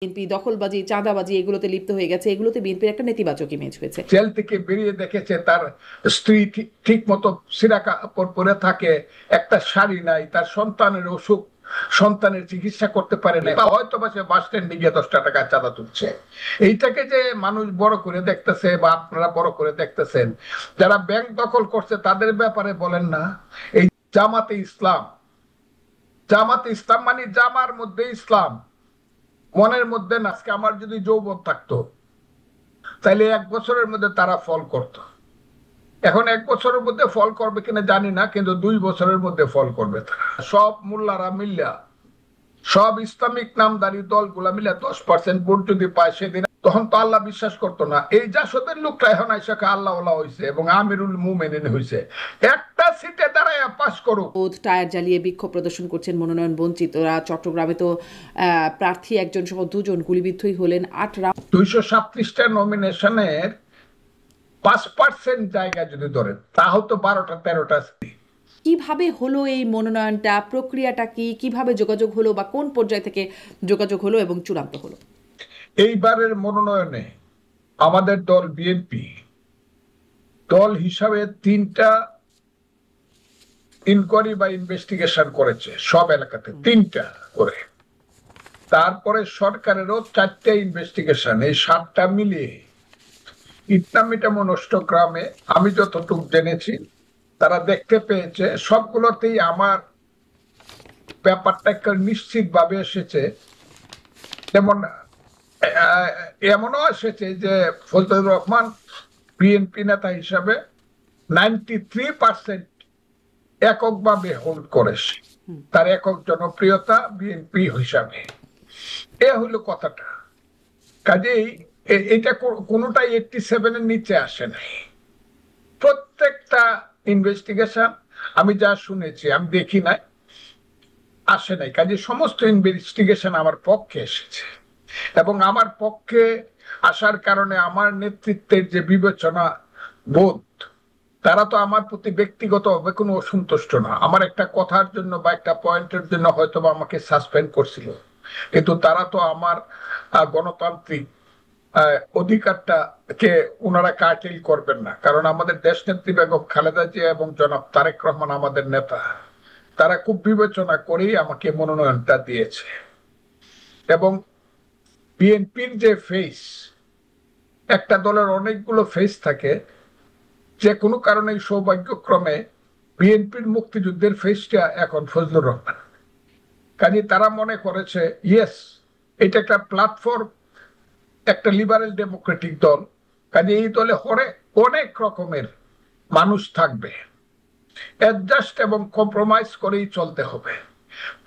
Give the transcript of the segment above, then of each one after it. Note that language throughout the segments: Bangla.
বিএনপি দখলবাজি, চাঁদাবাজি এগুলোতে লিপ্ত হয়ে গেছে, এগুলোতে বিএনপির একটা নেতিবাচক ইমেজ হয়েছে। জেল থেকে বেরিয়ে দেখেছে তার স্ত্রী ঠিক মতো সিরা কাপড় পরে থাকে, একটা শাড়ি নাই, তার সন্তানের অসুখ, সন্তানের চিকিৎসা করতে পারে না, হয়তো বা সে বাস স্ট্যান্ডে গিয়ে 10টা টাকা চাঁদা তুলছে। এইটাকে যে মানুষ বড় করে দেখতেছে বা আপনারা বড় করে দেখতেছেন, যারা ব্যাংক দখল করছে তাদের ব্যাপারে বলেন না। এই জামাতে ইসলাম, জামাতে ইসলাম মানে জামার মধ্যে ইসলাম, মনের মধ্যে না। আজকে আমার যদি যৌবন থাকতো তাহলে 1 বছরের মধ্যে তারা ফল করত। এখন 1 বছরের মধ্যে ফল করবে কিনা জানি না, কিন্তু 2 বছরের মধ্যে ফল করবে তারা। সব মোল্লারা মিল্লা, সব ইসলামিক নামদারি দলগুলা মিলে 10% ভোট যদি পায় সেদিন, তখন তো আল্লাহ বিশ্বাস করতো না। এই জাসদের লোকটা এখন আইসাকে আল্লাহ হয়েছে এবং আমিরুল মুমিনিন হয়েছে। একটা সিটে দাঁড়ায় পাস করুক। টায়ার জ্বালিয়ে বিক্ষোভ প্রদর্শন করছেন মনোনয়ন বঞ্চিতরা। চট্টগ্রামে তো প্রার্থী একজন সহ 2জন গুলিবিদ্ধই হলেন। 8 রাউন্ড 237টা নমিনেশনের 5% জায়গা যদি ধরেন তাহলে তো 12টা 13টা। কিভাবে হলো এই মনোনয়নটা, প্রক্রিয়াটা কি, কিভাবে যোগাযোগ হলো বা কোন পর্যায় থেকে যোগাযোগ হলো এবং চূড়ান্ত হলো? এইবারের মনোনয়নে আমাদের দল বিএনপি দল হিসাবে 3টা ইনকোয়ারি বা ইনভেস্টিগেশন করেছে, সব এলাকাতে 3টা করে। তারপরে সরকারেরও 4টা ইনভেস্টিগেশন, এই 7টা মিলিয়ে ইটনামিটা মনষ্ট গ্রামে আমি যতটুকু জেনেছি তারা দেখতে পেয়েছে সবগুলোতেই আমার ব্যাপারটা একটা নিশ্চিত ভাবে এসেছে। যেমন এমনও এসেছে যে ফজলুর রহমান বিএনপি নেতা হিসাবে 93% এককভাবে হোল্ড করেছে, তার একক জনপ্রিয়তা বিএনপি হিসাবে। এ হইল কথাটা। কাজেই এটা কোনোটাই 87-এর নিচে আসে নাই। প্রত্যেকটা ইনভেস্টিগেশন আমি যা শুনেছি, আমি দেখি নাই, আসে নাই। কাজে সমস্ত ইনভেস্টিগেশন আমার পক্ষে এসেছে এবং আমার পক্ষে আসার কারণে আমার নেতৃত্বের যে বিবেচনা বোধ, তারা তো আমার প্রতি ব্যক্তিগতভাবে কোনো অসন্তুষ্ট না। আমার একটা কথার জন্য বা একটা পয়েন্টের জন্য হয়তো বা আমাকে সাসপেন্ড করছিল, কিন্তু তারা তো আমার গণতান্ত্রিক অধিকারটাকে ওনারা কার্টেল করবেন না। কারণ আমাদের দেশনেত্রী বেগম খালেদা জিয়া এবং জনাব তারেক রহমান আমাদের নেতা, তারা খুব বিবেচনা করেই আমাকে মনোনয়নটা দিয়েছে। এবং বিএনপির যে ফেস, একটা দলের অনেকগুলো ফেস থাকে, যে কোনো কারণে সৌভাগ্যক্রমে বিএনপির মুক্তিযুদ্ধের ফেসটা এখন ফজলুর রহমান। কাজে তারা মনে করেছে ইয়েস, এটা একটা প্ল্যাটফর্ম, একটা লিবারেল ডেমোক্রেটিক দল, কাজে এই দলে অনেক রকমের মানুষ থাকবে, অ্যাডজাস্ট এবং কম্প্রোমাইজ করেই চলতে হবে।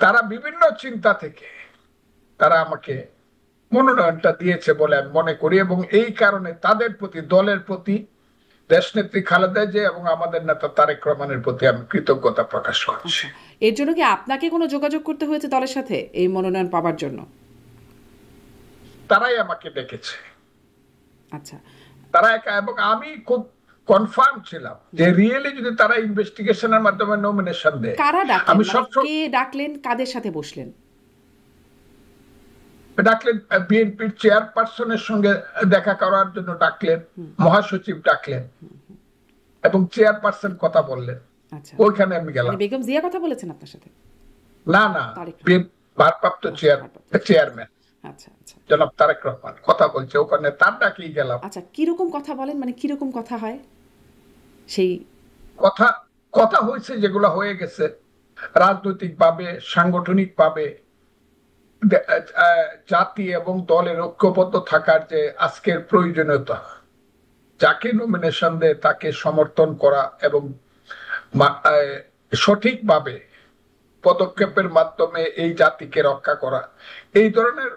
তারা বিভিন্ন চিন্তা থেকে তারা আমাকে মনোনয়নটা দিয়েছে বলে আমি মনে করি এবং এই কারণে তাদের প্রতি, দলের প্রতি, দেশনেত্রী খালেদা জিয়া এবং আমাদের নেতা তারেক রহমানের প্রতি আমি কৃতজ্ঞতা প্রকাশ করছি। এর জন্য কি আপনাকে কোনো যোগাযোগ করতে হয়েছে দলের সাথে এই মনোনয়ন পাওয়ার জন্য? তারাই আমাকে ডেকেছে। আচ্ছা, তারা এবং আমি খুব কনফার্ম ছিলাম যে রিয়েলি যদি তারা ইনভেস্টিগেশনের মাধ্যমে নমিনেশন দেয়। কারা ডাকলেন, আমি মানে সবসময় কে ডাকলেন, কাদের সাথে বসলেন? ডাকলেন, বিএনপির চেয়ারপারসনের সঙ্গে দেখা করার জন্য ডাকলেন, মহাসচিব ডাকলেন এবং চেয়ারপারসন কথা বললেন। আচ্ছা, ওইখানে আমি গেলাম। মানে বেগম জিয়া কথা বলেছেন আপনার সাথে? না না, তারেক ভারপ্রাপ্ত চেয়ারম্যান আচ্ছা আচ্ছা জনাব তারেক রহমান কথা বলছে, ওখানে তার ডাকেই গেলাম। আচ্ছা, কিরকম কথা বলেন, মানে কিরকম কথা হয় সেই? কথা কথা হয়েছে যেগুলো হয়ে গেছে, রাজনৈতিক ভাবে, সাংগঠনিক ভাবে জাতি এবং দলের ঐক্যবদ্ধ থাকার যে আজকের প্রয়োজনীয়তা, যাকে নমিনেশন দেয় তাকে সমর্থন করা এবং সঠিকভাবে পদক্ষেপের মাধ্যমে এই জাতিকে রক্ষা করা, এই ধরনের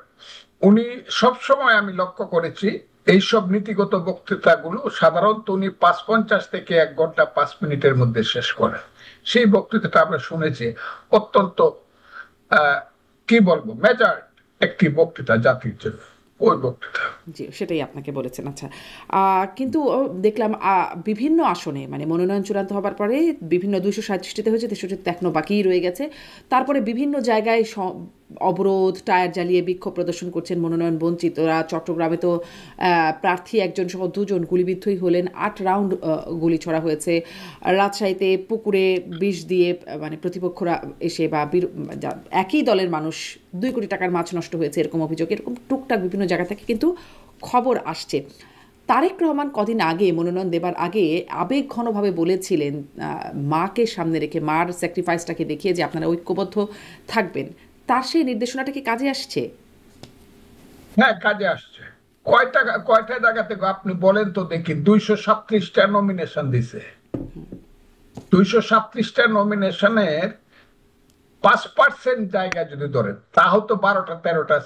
উনি সবসময় আমি লক্ষ্য করেছি এইসব নীতিগত বক্তৃতাগুলো সাধারণত উনি 5:50 থেকে 1 ঘন্টা 5 মিনিটের মধ্যে শেষ করেন। সেই বক্তৃতাটা আমরা শুনেছি, অত্যন্ত কি বলবো, মেজার একটি বক্তৃতা জাতির জন্য, ওই বক্তৃতা। জি, সেটাই আপনাকে বলেছেন। আচ্ছা, কিন্তু দেখলাম বিভিন্ন আসনে, মানে মনোনয়ন চূড়ান্ত হবার পরে বিভিন্ন 237তে হয়েছে, 63তে এখনো বাকিই রয়ে গেছে। তারপরে বিভিন্ন জায়গায় অবরোধ, টায়ার জ্বালিয়ে বিক্ষোভ প্রদর্শন করছেন মনোনয়ন বঞ্চিতরা। চট্টগ্রামে তো প্রার্থী একজন সহ দুজন গুলিবিদ্ধই হলেন, 8 রাউন্ড গুলি ছোড়া হয়েছে। রাজশাহীতে পুকুরে বিষ দিয়ে মানে প্রতিপক্ষরা এসে বা একই দলের মানুষ 2 কোটি টাকার মাছ নষ্ট হয়েছে এরকম অভিযোগ, এরকম টুকটাক বিভিন্ন জায়গা থেকে কিন্তু খবর আসছে। তারেক রহমান কদিন আগে মনোনয়ন দেবার আগে আবেগঘনভাবে বলেছিলেন, মাকে সামনে রেখে, মার স্যাক্রিফাইসটাকে দেখিয়ে যে আপনারা ঐক্যবদ্ধ থাকবেন, তার সেই নির্দেশনাটা কি কাজে আসছে? হ্যাঁ, কাজে আসছে। কয়টা জায়গা থেকে আপনি বলেন তো দেখি। 237টা নমিনেশন দিছে। 237টা নমিনেশনের 5% জায়গা যদি ধরেন তাহলে তো 12টা-13টা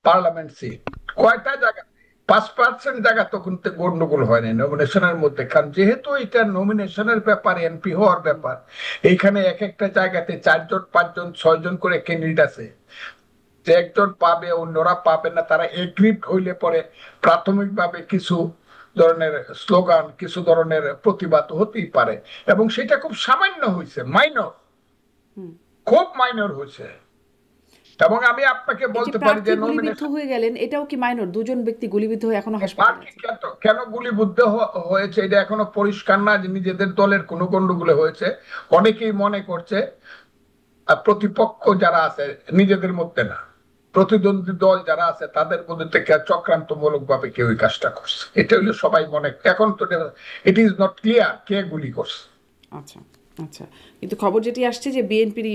পার্লামেন্ট সিট। কয়টা জায়গা 5% জায়গা তো কিন্তু গন্ডগোল হয় না নমিনেশনের মধ্যে, কারণ যেহেতু এটা নমিনেশনের ব্যাপার, এমপি হওয়ার ব্যাপার, এইখানে এক একটা জায়গাতে 4 জন 5 জন 6 জন করে ক্যান্ডিডেট আছে। যে একজন পাবে অন্যরা পাবে না, তারা এগ্রিড হইলে পরে প্রাথমিকভাবে কিছু ধরনের স্লোগান, কিছু ধরনের প্রতিবাদ হতেই পারে, এবং সেটা খুব সামান্য হয়েছে, মাইনর, খুব মাইনর হয়েছে। এবং আমি আপনাকে বলতে পারি যে গুলিবিদ্ধ হয়ে গেলেন, এটাও কি মাইনর? 2 জন ব্যক্তি গুলিবিদ্ধ হয়ে এখনো হাসপাতালে আছে। কেন গুলিবিদ্ধ হয়েছে এটা এখনো পরিষ্কার না, যে নিজেদের দলের কোনো গন্ডগোলে হয়েছে। অনেকেই মনে করছে প্রতিপক্ষ যারা আছে নিজেদের মধ্যে না, প্রতিদ্বন্দ্বী দল যারা আছে তাদের মধ্যে থেকে চক্রান্তমূলক ভাবে কেউ এই কাজটা করছে। এটা হলো সবাই মনে, এখন তো ইট ইজ নট ক্লিয়ার কে গুলি করছে। আচ্ছা আচ্ছা, কিন্তু খবর যেটি আসছে যে বিএনপির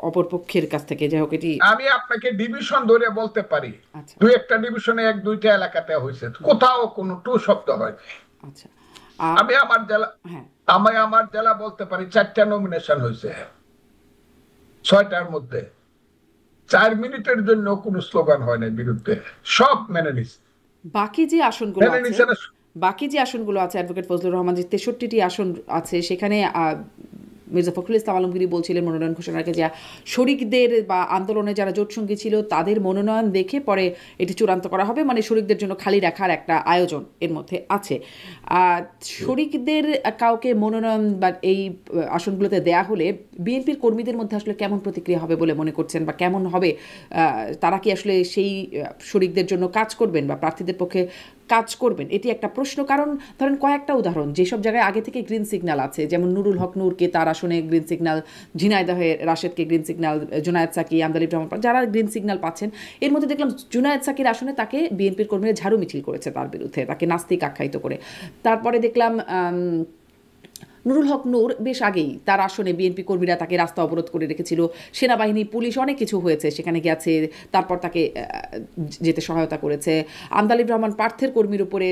অপরপক্ষের কাছ থেকে, যাই হোক, এটি আমি আপনাকে ডিভিশন ধরে বলতে পারি। আচ্ছা, 2-1টা ডিভিশনে 1-2টা এলাকাতে হয়েছে, কোথাও কোনো টু শব্দ হয়। আচ্ছা, আমি আমার জেলা বলতে পারি 4টা নমিনেশন হয়েছে, 6টার মধ্যে 4 মিনিটের জন্য কোনো স্লোগান হয় না বিরুদ্ধে, সব মেনে নিছে। বাকি যে আসনগুলো আছে অ্যাডভোকেট ফজলুর রহমান, যে 63টি আসন আছে, সেখানে মির্জা ফখরুল ইসলাম আলমগীর বলছিলেন মনোনয়ন ঘোষণার আগে যে শরিকদের বা আন্দোলনে যারা জোটসঙ্গী ছিল তাদের মনোনয়ন দেখে পরে এটি চূড়ান্ত করা হবে, মানে শরিকদের জন্য খালি রাখার একটা আয়োজন এর মধ্যে আছে। শরিকদের কাউকে মনোনয়ন বা এই আসনগুলোতে দেয়া হলে বিএনপির কর্মীদের মধ্যে আসলে কেমন প্রতিক্রিয়া হবে বলে মনে করছেন, বা কেমন হবে? তারা কি আসলে সেই শরিকদের জন্য কাজ করবেন বা প্রার্থীদের পক্ষে কাজ করবেন? এটি একটা প্রশ্ন। কারণ ধরেন কয়েকটা উদাহরণ, যেসব জায়গায় আগে থেকে গ্রিন সিগন্যাল আছে, যেমন নুরুল হক নূরকে তার আসনে গ্রিন সিগন্যাল, ঝিনাইদহে রাশেদকে গ্রিন সিগন্যাল, জুনায়েদ সাকি, আমদালিব রহমান, যারা গ্রিন সিগন্যাল পাচ্ছেন, এর মধ্যে দেখলাম জুনায়েদ সাকির আসনে তাকে বিএনপির কর্মীরা ঝাড়ু মিছিল করেছে তার বিরুদ্ধে, তাকে নাস্তিক আখ্যায়িত করে। তারপরে দেখলাম নুরুল হক নূর বেশ আগেই তার আসনে বিএনপি কর্মীরা তাকে রাস্তা অবরোধ করে রেখেছিল, সেনাবাহিনী পুলিশ অনেক কিছু হয়েছে, সেখানে গেছে, তারপর তাকে যেতে সহায়তা করেছে। আমদালিব রহমান পার্থের কর্মীর উপরে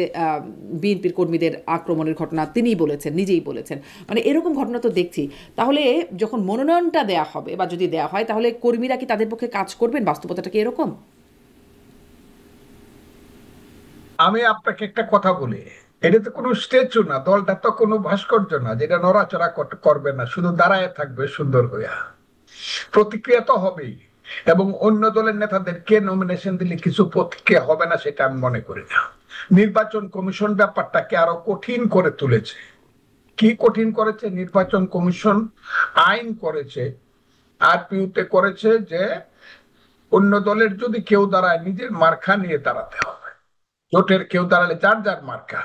বিএনপির কর্মীদের আক্রমণের ঘটনা তিনিই বলেছেন, নিজেই বলেছেন, মানে এরকম ঘটনা তো দেখছি। তাহলে যখন মনোনয়নটা দেয়া হবে বা যদি দেয়া হয়, তাহলে কর্মীরা কি তাদের পক্ষে কাজ করবেন? বাস্তবতাটা কি এরকম? আমি আপনাকে একটা কথা বলি, এটা তো কোনো স্ট্যাচু না, দলটা তো কোনো ভাস্কর্য না যেটা নড়াচড়া করবে না, শুধু দাঁড়ায় থাকবে সুন্দর হইয়া। প্রতিক্রিয়া তো হবেই, এবং অন্য দলের নেতাদেরকে নমিনেশন দিলে কিছু প্রতিক্রিয়া হবে না সেটা আমি মনে করি না। নির্বাচন কমিশন ব্যাপারটাকে আরো কঠিন করে তুলেছে। কি কঠিন করেছে? নির্বাচন কমিশন আইন করেছে, আরপিইউতে করেছে যে অন্য দলের যদি কেউ দাঁড়ায় নিজের মার্কা নিয়ে দাঁড়াতে হবে। জোটের কেউ দাঁড়ালে যার যার মার্কা,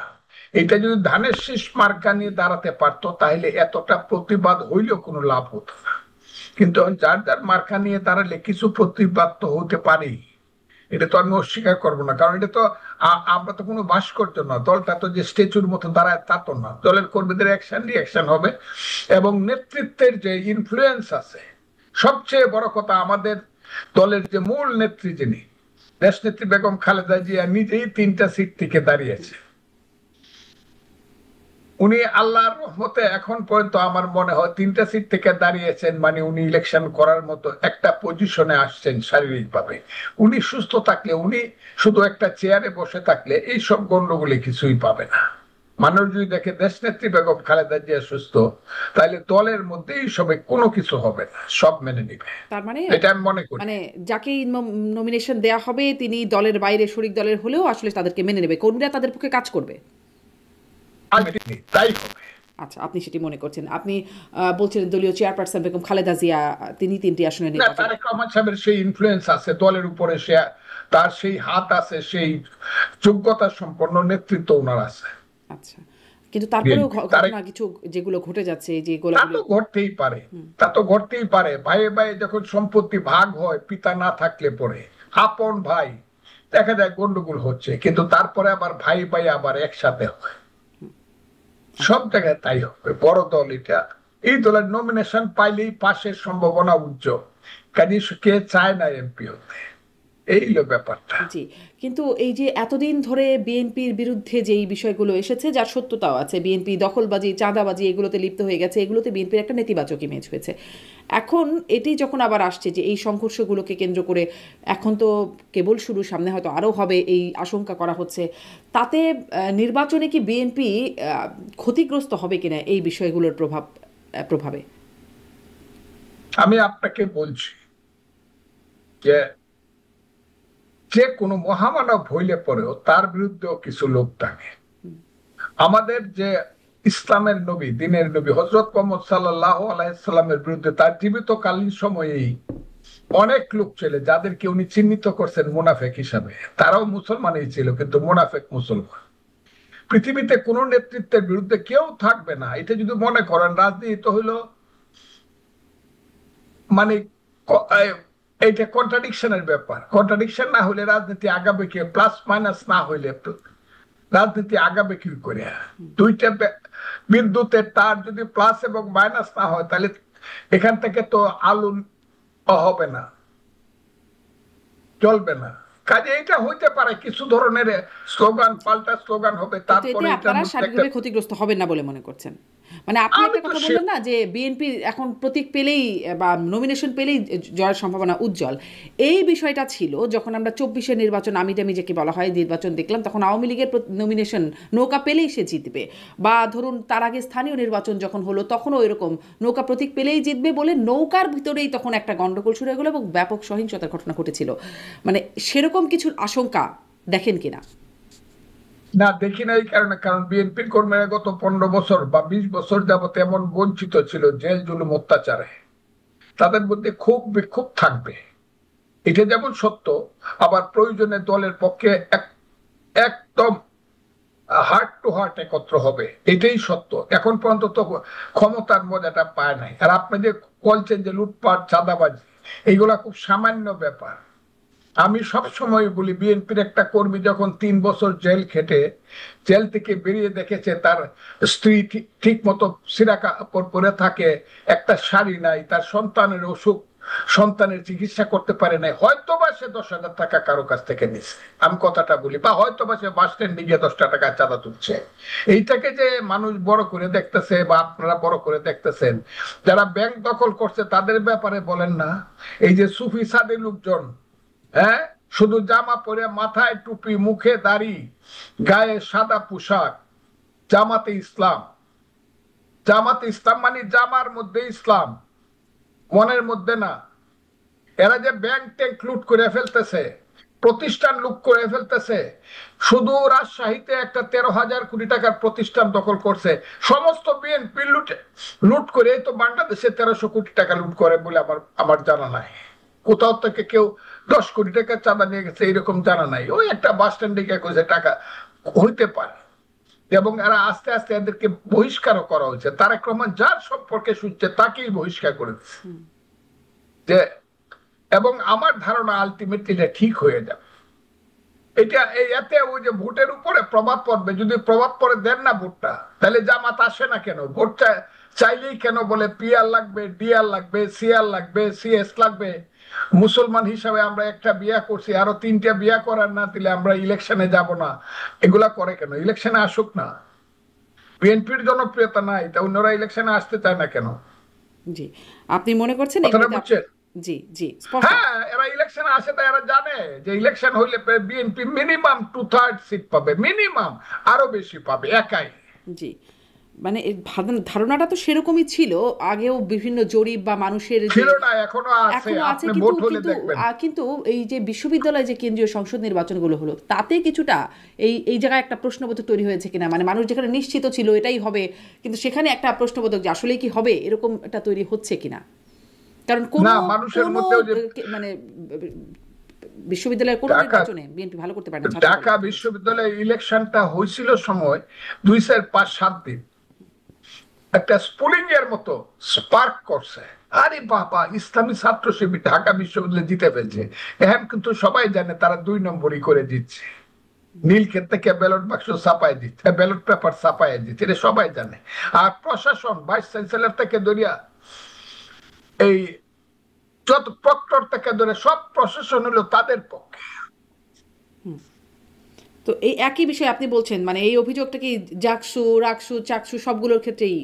এটা যদি ধানের শীষ মার্কা নিয়ে দাঁড়াতে পারতো তাহলে এতটা প্রতিবাদ হইলেও কোনো লাভ হতো না। কিন্তু যার যার মার্কা নিয়ে দাঁড়ালে কিছু প্রতিবাদ তো হতে পারে, এটা তো আমি অস্বীকার করবো না, কারণ এটা তো আমরা তো কোনো ভাস্কর্য না, দলটা তো যে স্ট্যাচুর মতো দাঁড়ায় তা তো না। দলের কর্মীদের অ্যাকশন রিঅ্যাকশন হবে, এবং নেতৃত্বের যে ইনফ্লুয়েন্স আছে, সবচেয়ে বড় কথা আমাদের দলের যে মূল নেত্রী, যিনি দেশনেত্রী বেগম খালেদা জিয়া, নিজেই 3টা সিট থেকে দাঁড়িয়েছে। উনি আল্লাহর রহমতে এখন পর্যন্ত আমার মনে হয় 3টা সিট থেকে দাঁড়িয়েছেন, মানে উনি ইলেকশন করার মতো একটা পজিশনে আসছেন শারীরিকভাবে। উনি সুস্থ থাকলে, উনি শুধু একটা চেয়ারে বসে থাকলে এইসব গন্ডগোলে কিছুই পাবে না। মানুষ যদি দেখে দেশনেত্রী বেগম খালেদা জিয়া সুস্থ, তাহলে দলের মধ্যে এইসবে কোনো কিছু হবে না, সব মেনে নিবে। তার মানে এটা আমি মনে করি, মানে যাকেই নমিনেশন দেয়া হবে তিনি দলের বাইরে শরিক দলের হলেও আসলে তাদেরকে মেনে নেবে, কর্মীরা তাদের পক্ষে কাজ করবে, তাই হবে। আচ্ছা, আপনি সেটি মনে করছেন। আপনি বলছিলেন দলীয় চেয়ারপারসন বেগম খালেদা জিয়া তিনি ৩টি আসনে না, নির্বাচিত। তারেক রহমান সাহেবের সেই ইনফ্লুয়েন্স আছে দলের উপরে, সে তার সেই হাত আছে, সেই যোগ্যতা সম্পন্ন নেতৃত্ব ওনার আছে। আচ্ছা, কিন্তু তারপরেও বিএনপি তারেক, ঘটনা কিছু যেগুলো ঘটে যাচ্ছে, যে তা গোলাগুলি। তো ঘটতেই পারে, তা তো ঘটতেই পারে। ভাইয়ে ভাইয়ে যখন সম্পত্তি ভাগ হয়, পিতা না থাকলে পরে আপন ভাই, দেখা যায় গন্ডগোল হচ্ছে, কিন্তু তারপরে আবার ভাই ভাই আবার একসাথে হয়। সব জায়গায় তাই হবে। বড় দল এটা, এই দলের নমিনেশন পাইলেই পাশের সম্ভাবনা উজ্জ্বল। কাজে কে চায় না এমপি হতে, এই হলো ব্যাপারটা। জি, কিন্তু এই যে এতদিন ধরে বিএনপির বিরুদ্ধে যেই বিষয়গুলো এসেছে, যার সত্যতাও আছে, বিএনপি দখলবাজি, চাঁদাবাজি এগুলোতে লিপ্ত হয়ে গেছে, এগুলোতে বিএনপির একটা নেতিবাচক ইমেজ হয়েছে। এখন এটি যখন আবার আসছে যে এই সংঘর্ষগুলোকে কেন্দ্র করে, এখন তো কেবল শুরু, সামনে হয়তো আরও হবে এই আশঙ্কা করা হচ্ছে, তাতে নির্বাচনে কি বিএনপি ক্ষতিগ্রস্ত হবে কিনা এই বিষয়গুলোর প্রভাবে? আমি আপনাকে বলছি যে যে কোনো মহামানব হইলে পরেও তার বিরুদ্ধেও কিছু লোক থাকে। আমাদের যে ইসলামের নবী, দিনের নবী হযরত মুহাম্মদ সাল্লাল্লাহু আলাইহি সাল্লামের বিরুদ্ধে তার জীবিতকালীন সময়েই অনেক লোক ছিল যাদেরকে উনি চিহ্নিত করছেন মুনাফেক হিসাবে। তারাও মুসলমানই ছিল, কিন্তু মুনাফেক মুসলমান। পৃথিবীতে কোন নেতৃত্বের বিরুদ্ধে কেউ থাকবে না, এটা যদি মনে করেন রাজনীতি তো হইলো মানে এইটা কন্ট্রাডিকশনের ব্যাপার। কন্ট্রাডিকশন না হলে রাজনীতি আগাবে কি? প্লাস মাইনাস না হইলে রাজনীতি আগাবে কি করে? দুইটা বিদ্যুতের তার যদি প্লাস এবং মাইনাস না হয়, তাহলে এখান থেকে তো আলো হবে না, চলবে না। কাজে এটা হইতে পারে কিছু ধরনের স্লোগান, পাল্টা স্লোগান হবে, কিন্তু এতে তারপরে এটার আপনারা মধ্যে একটা, সার্বিকভাবে ক্ষতিগ্রস্ত হবেন না বলে মনে করছেন? মানে আপনি আমি একটা তো কথা বললেন না যে বিএনপি এখন প্রতীক পেলেই বা নমিনেশন পেলেই জয়ের সম্ভাবনা উজ্জ্বল। এই বিষয়টা ছিল যখন আমরা ২৪-এর নির্বাচন, আমিটামি যাকে বলা হয়, নির্বাচন দেখলাম, তখন আওয়ামী লীগের নমিনেশন নৌকা পেলেই সে জিতবে, বা ধরুন তার আগে স্থানীয় নির্বাচন যখন হলো তখনও এরকম নৌকা প্রতীক পেলেই জিতবে বলে নৌকার ভিতরেই তখন একটা গন্ডগোল শুরু হয়ে গেলো এবং ব্যাপক সহিংসতার ঘটনা ঘটেছিল। মানে সেরকম কিছুর আশঙ্কা দেখেন কিনা? না, দেখি না। এই কারণে, কারণ বিএনপির কর্মীরা গত 15 বছর বা 20 বছর যাবত এমন বঞ্চিত ছিল জেল জুলুম অত্যাচারে, তাদের মধ্যে খুব বিক্ষোভ থাকবে, এটা যেমন সত্য। আবার প্রয়োজনে দলের পক্ষে একদম হার্ট টু হার্ট একত্র হবে, এটাই সত্য। এখন পর্যন্ত তো ক্ষমতার মজাটা পায় নাই। আর আপনি যে বলছেন যে লুটপাট, চাঁদাবাজি, এইগুলা খুব সামান্য ব্যাপার। আমি সব সময় বলি, বিএনপির একটা কর্মী যখন 3 বছর জেল খেটে জেল থেকে বেরিয়ে দেখেছে তার স্ত্রী ঠিক মতো সিরা কাপড় পরে থাকে, একটা শাড়ি নাই, তার সন্তানের অসুখ, সন্তানের চিকিৎসা করতে পারে নাই, হয়তো বা সে 10,000 টাকা কারো কাছ থেকে নিচ্ছে, আমি কথাটা বলি, বা হয়তো বা সে বাস স্ট্যান্ডে গিয়ে 10 টাকা চাঁদা তুলছে। এইটাকে যে মানুষ বড় করে দেখতেছে বা আপনারা বড় করে দেখতেছেন, যারা ব্যাংক দখল করছে তাদের ব্যাপারে বলেন না? এই যে সুফি সাদি লোকজন, হ্যাঁ, শুধু জামা পরে, মাথায় টুপি, মুখে দাড়ি, গায়ে সাদা পোশাক, জামাতে ইসলাম। জামাতে ইসলাম মানে জামার মধ্যে ইসলাম, মনের মধ্যে না। এরা যে ব্যাংক ট্যাঙ্ক লুট করে ফেলতেছে, প্রতিষ্ঠান লুট করে ফেলতেছে। শুধু রাজশাহীতে একটা 13,000 কোটি টাকার প্রতিষ্ঠান দখল করছে, সমস্ত বিএনপি লুট করে তো বাংলাদেশে 1300 কোটি টাকা লুট করে বলে আমার জানা নাই। কোথাও থেকে কেউ 10 কোটি টাকা চাঁদা নিয়ে গেছে এরকম জানা নাই। ওই একটা বাস স্ট্যান্ডে গিয়ে কইছে টাকা হইতে পারে। এবং এরা আস্তে আস্তে এদেরকে বহিষ্কারও করা হয়েছে। তারেক রহমান যার সম্পর্কে শুনছে তাকেই বহিষ্কার করে দিচ্ছে যে, এবং আমার ধারণা আলটিমেটলি এটা ঠিক হয়ে যাবে। এটা এতে ওই যে ভোটের উপরে প্রভাব পড়বে। যদি প্রভাব পড়ে দেন না ভোটটা, তাহলে জামাত আসে না কেন? ভোটটা চাইলেই কেন বলে পিআর লাগবে, ডিআর লাগবে, সিআর লাগবে, সিএস লাগবে। মুসলমান হিসাবে আমরা একটা বিয়া করছি, আরো 3টা বিয়া করার না দিলে আমরা ইলেকশনে যাব না, এগুলা করে কেন? ইলেকশনে আসুক না। বিএনপির জনপ্রিয়তা নাই, তা অন্যরা ইলেকশনে আসতে চায় না কেন? জি, আপনি মনে করছেন কথাটা বুঝছেন? জি জি, স্পষ্ট। হ্যাঁ, এরা ইলেকশনে আসে, তাই এরা জানে যে ইলেকশন হইলে বিএনপি মিনিমাম 2/3 সিট পাবে, মিনিমাম, আরো বেশি পাবে একাই। জি, মানে এর ধারণাটা তো সেরকমই ছিল, আগেও বিভিন্ন জরিপ বা মানুষের যে ছিল না, এখনো আছে, এখনো আছে, আপনি কিন্তু ভোট হলে কিন্তু দেখবেন। কিন্তু এই যে বিশ্ববিদ্যালয়ে যে কেন্দ্রীয় সংসদ নির্বাচনগুলো হলো, তাতে কিছুটা এই এই জায়গায় একটা প্রশ্নবোধক তৈরি হয়েছে কিনা, মানে মানুষ যেখানে নিশ্চিত ছিল এটাই হবে, কিন্তু সেখানে একটা প্রশ্নবোধক যে আসলেই কি হবে, এরকম একটা তৈরি হচ্ছে কিনা। কারণ কোনো না, মানুষের কোনো মধ্যেও যে মানে বিশ্ববিদ্যালয়ের কোনো ঢাকা নির্বাচনে বিএনপি ভালো করতে পারে না, ছাত্র ঢাকা দল করতে পেরেছে। বিশ্ববিদ্যালয়ে ইলেকশনটা হয়েছিল সময় 2 4 5 7 দিন একটা স্পুলিং এর মতো স্পার্ক করছে। আরে বাবা, ইসলামী ছাত্র শিবির ঢাকা বিশ্ববিদ্যালয়ে জিতে ফেলছে। এখন কিন্তু সবাই জানে তারা 2 নম্বরই করে দিচ্ছে, নীলক্ষেত থেকে ব্যালট বাক্স ছাপাই দিচ্ছে, ব্যালট পেপার ছাপাই দিচ্ছে, এটা সবাই জানে। আর প্রশাসন, ভাইস চ্যান্সেলর থেকে ধরিয়া এই যত প্রক্টর থেকে ধরে সব প্রশাসন হলো তাদের পক্ষে। তো এই একই বিষয় আপনি বলছেন, মানে এই অভিযোগটা কি জাকসু, রাকসু, চাকসু সবগুলোর ক্ষেত্রেই?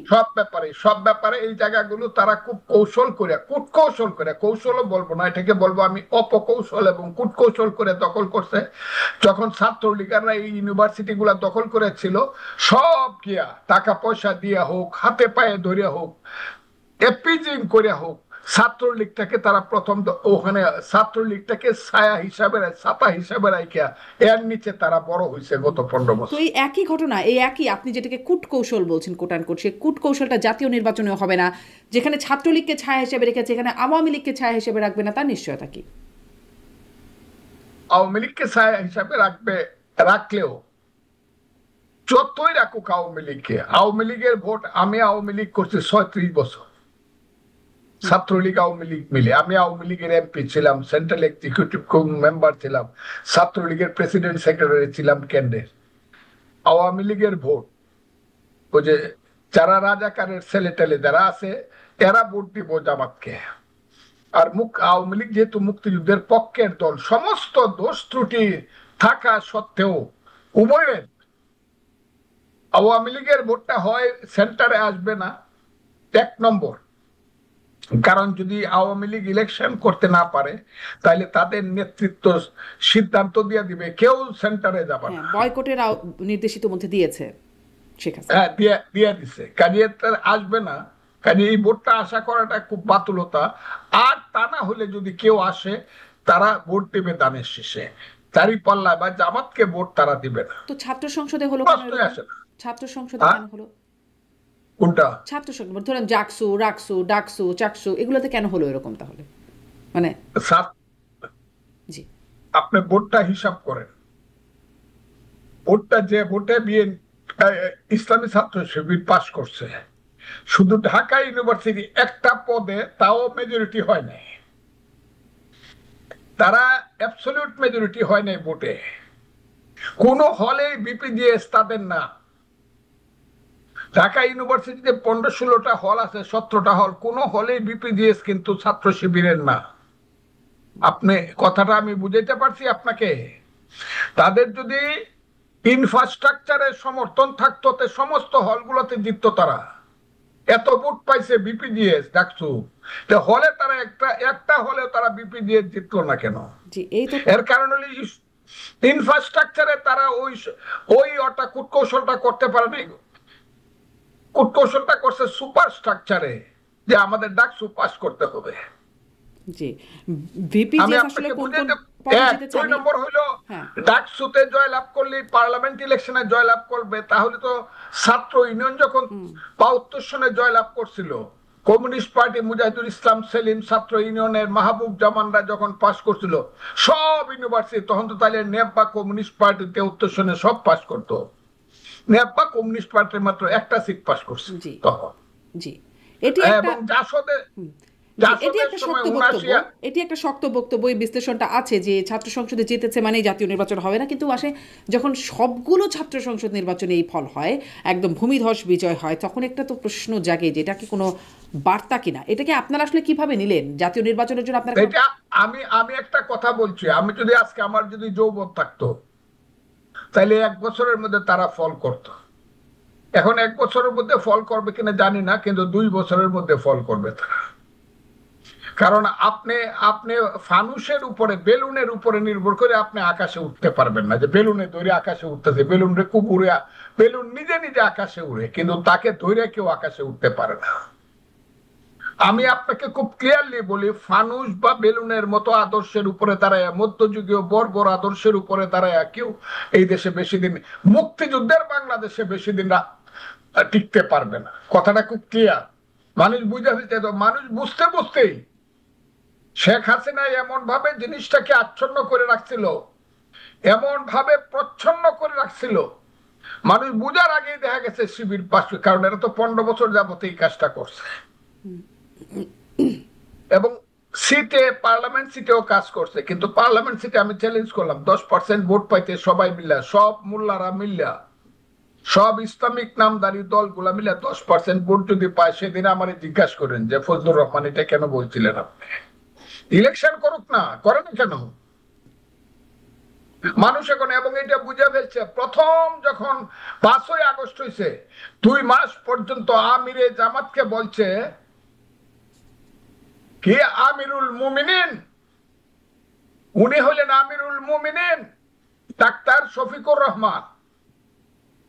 সব ব্যাপারে এই জায়গাগুলো তারা খুব কূটকৌশল করে, কৌশলও বলবো না, এটাকে বলবো আমি অপকৌশল এবং কূটকৌশল করে দখল করছে। যখন ছাত্রলীগাররা এই ইউনিভার্সিটি গুলা দখল করেছিল, সব গিয়া টাকা পয়সা দিয়া হোক, হাতে পায়ে ধরিয়া হোক, এপিজিং করে হোক, ছাত্রলীগটাকে তারা প্রথম ওখানে ছাত্রলীগটাকে ছায়া হিসাবে, ছাতা হিসাবে রাখিয়া এর নিচে তারা বড় হয়েছে গত 15 তো বছর। এই একই ঘটনা, এই একই আপনি যেটাকে কূটকৌশল বলছেন, কোটানকোট, সেই কূটকৌশলটা জাতীয় নির্বাচনেও হবে না। যেখানে ছাত্রলীগকে ছায়া হিসেবে রেখেছে, এখানে আওয়ামী লীগকে ছায়া হিসেবে রাখবে না, তার নিশ্চয়তা কি? আওয়ামী লীগকে ছায়া হিসাবে রাখলেও যতই রাখুক আওয়ামী লীগকে, আওয়ামী লীগের ভোট, আমি আওয়ামী লীগ করছি 36 বছর, ছাত্রলীগ আওয়ামী লীগ মিলে। আমি আওয়ামী লীগের এমপি ছিলাম, সেন্ট্রাল এক্সিকিউটিভ মেম্বার ছিলাম, ছাত্রলীগের প্রেসিডেন্ট সেক্রেটারি ছিলাম কেন্দ্রের। আওয়ামী লীগের ভোট, ওই যে যারা রাজাকারের ছেলে টেলে যারা আছে, এরা ভোট দিব জামাতকে। আর আওয়ামী লীগ যেহেতু মুক্তিযুদ্ধের পক্ষের দল, সমস্ত দোষ ত্রুটি থাকা সত্ত্বেও উভয়ের, আওয়ামী লীগের ভোটটা হয় সেন্টারে আসবে না, 1 নম্বর। কারণ যদি আওয়ামী লীগ ইলেকশন করতে না পারে, তাহলে তাদের নেতৃত্ব সিদ্ধান্ত দিয়ে দিবে কেউ সেন্টারে যাবে হ্যাঁ, না। বয়কটের নির্দেশিত মধ্যে দিয়েছে শেখ হাসিনা। হ্যাঁ, দিয়ে দিছে, কাজে আসবে না। কাজে এই ভোটটা আশা করাটা খুব বাতুলতা। আর তা না হলে যদি কেউ আসে, তারা ভোট দেবে দানের শেষে, চারি পাল্লা বা জামাতকে ভোট তারা দিবে না, তো ছাত্র সংসদে হলো কেন প্রশ্নই এরকম? আসে না। ছাত্র সংসদে হ্যাঁ, কেন হলো? কোনটা? ছাত্র সংসদ ধরেন জাকসু, রাকসু, ডাকসু, চাকসু, এগুলোতে কেন হলো এরকম তাহলে? মানে জি। আপনি ভোটটা হিসাব করেন, ভোটটা যে ভোটে ইসলামী ছাত্র শিবির পাশ করছে, শুধু ঢাকা ইউনিভার্সিটি একটা পদে, তাও মেজরিটি হয় নাই, তারা অ্যাবসলিউট মেজরিটি হয় নাই ভোটে। কোন হলে বিপিজিএস তাদের না। ঢাকা ইউনিভার্সিটিতে 15-16টা হল আছে, 17টা হল, কোন হলে বিপিজিএস কিন্তু ছাত্র শিবিরের না। আপনি কথাটা আমি বুঝাইতে পারছি আপনাকে? তাদের যদি ইনফ্রাস্ট্রাকচারের সমর্থন থাকতো, সমস্ত হলগুলোতে জিততো তারা। এত ভোট পাইছে বিপিজিএস, ডাকসু, হলে তারা একটা হলে তারা বিপিজিএস জিতলো না কেন? জি, এই তো। এর কারণ হলো ইনফ্রাস্ট্রাকচারে তারা ওই কূটকৌশলটা করতে পারে নাই। কূটকৌশলটা করছে সুপার স্ট্রাকচারে, যে আমাদের ডাকসু পাস করতে হবে। জি, আমি ভিপিজিএস আসলে আপনাকে কোন কোন বুঝাইতে, পদে এক জিতেছে 2 নম্বর হইলো, হ্যাঁ। ডাকসুতে জয়লাভ করলে পার্লামেন্ট ইলেকশনে জয়লাভ করবে, তাহলে তো ছাত্র ইউনিয়ন যখন 72 সনে জয়লাভ করছিল, কমিউনিস্ট পার্টি, মুজাহিদুল ইসলাম সেলিম, ছাত্র ইউনিয়নের মাহবুব জামানরা যখন পাস করছিল সব ইউনিভার্সিটি, তখন তো তাহলে নেপ বা কমিউনিস্ট পার্টি 73 সনে সব পাস করতো। নেপ বা কমিউনিস্ট পার্টির মাত্র একটা সিট পাস করছে জি তখন। জি, এটি একটা এবং জাসদে, এটি একটা শক্ত বক্তব্য, এটি একটা শক্ত বক্তব্য। এই বিশ্লেষণটা আছে যে ছাত্র সংসদে জিতেছে মানে জাতীয় নির্বাচন হবে না, কিন্তু আসে যখন সবগুলো ছাত্র সংসদ নির্বাচনে এই ফল হয়, একদম ভূমিধস বিজয় হয়, তখন একটা তো প্রশ্ন জাগে যে এটা কি কোনো বার্তা কিনা। এটাকে আপনারা আসলে কিভাবে নিলেন? জাতীয় নির্বাচনের জন্য আপনার এটা আমি একটা কথা বলছি, আমি যদি আজকে আমার যদি যৌবন থাকতো, তাহলে 1 বছরের মধ্যে তারা ফল করত। এখন 1 বছরের মধ্যে ফল করবে কিনা জানি না, কিন্তু 2 বছরের মধ্যে ফল করবে তারা। কারণ আপনি আপনি ফানুসের উপরে, বেলুনের উপরে নির্ভর করে আপনি আকাশে উঠতে পারবেন না। যে বেলুনে ধরে আকাশে উঠতেছে, বেলুন রে খুব উড়ে, বেলুন নিজে নিজে আকাশে উড়ে, কিন্তু তাকে ধরে কেউ আকাশে উঠতে পারে না। আমি আপনাকে খুব ক্লিয়ারলি বলি, ফানুস বা বেলুনের মতো আদর্শের উপরে দাঁড়ায়, মধ্যযুগীয় বর্বর আদর্শের উপরে দাঁড়ায় কেউ এই দেশে বেশি দিন, মুক্তিযুদ্ধের বাংলাদেশে বেশি দিন টিকতে পারবে না। কথাটা খুব ক্লিয়ার। মানুষ বুঝে ফেলতে, মানুষ বুঝতে বুঝতেই শেখ হাসিনা এমন ভাবে জিনিসটাকে আচ্ছন্ন করে রাখছিল, এমন ভাবে প্রচ্ছন্ন করে রাখছিল, মানুষ বুঝার আগেই দেখা গেছে শিবির পাশে। কারণ এরা তো 15 বছর যাবত এই কাজটা করছে, এবং সিটে, পার্লামেন্ট সিটেও কাজ করছে। কিন্তু পার্লামেন্ট সিটে আমি চ্যালেঞ্জ করলাম, 10% ভোট পাইতে সবাই মিল্লা, সব মোল্লারা মিল্লা, সব ইসলামিক নামদারি দলগুলা মিলে 10% ভোট যদি পায়, সেদিন আমার জিজ্ঞাসা করেন যে ফজলুর রহমান এটা কেন বলছিলেন আপনি? ইলেকশন করুক না, করে না কেন? মানুষ এখন এবং এটা বুঝে ফেলছে। প্রথম যখন 5ই আগস্ট হয়েছে, 2 মাস পর্যন্ত আমিরে জামাতকে বলছে কি আমিরুল মুমিনিন, উনি হলেন আমিরুল মুমিনিন ডাক্তার শফিকুর রহমান।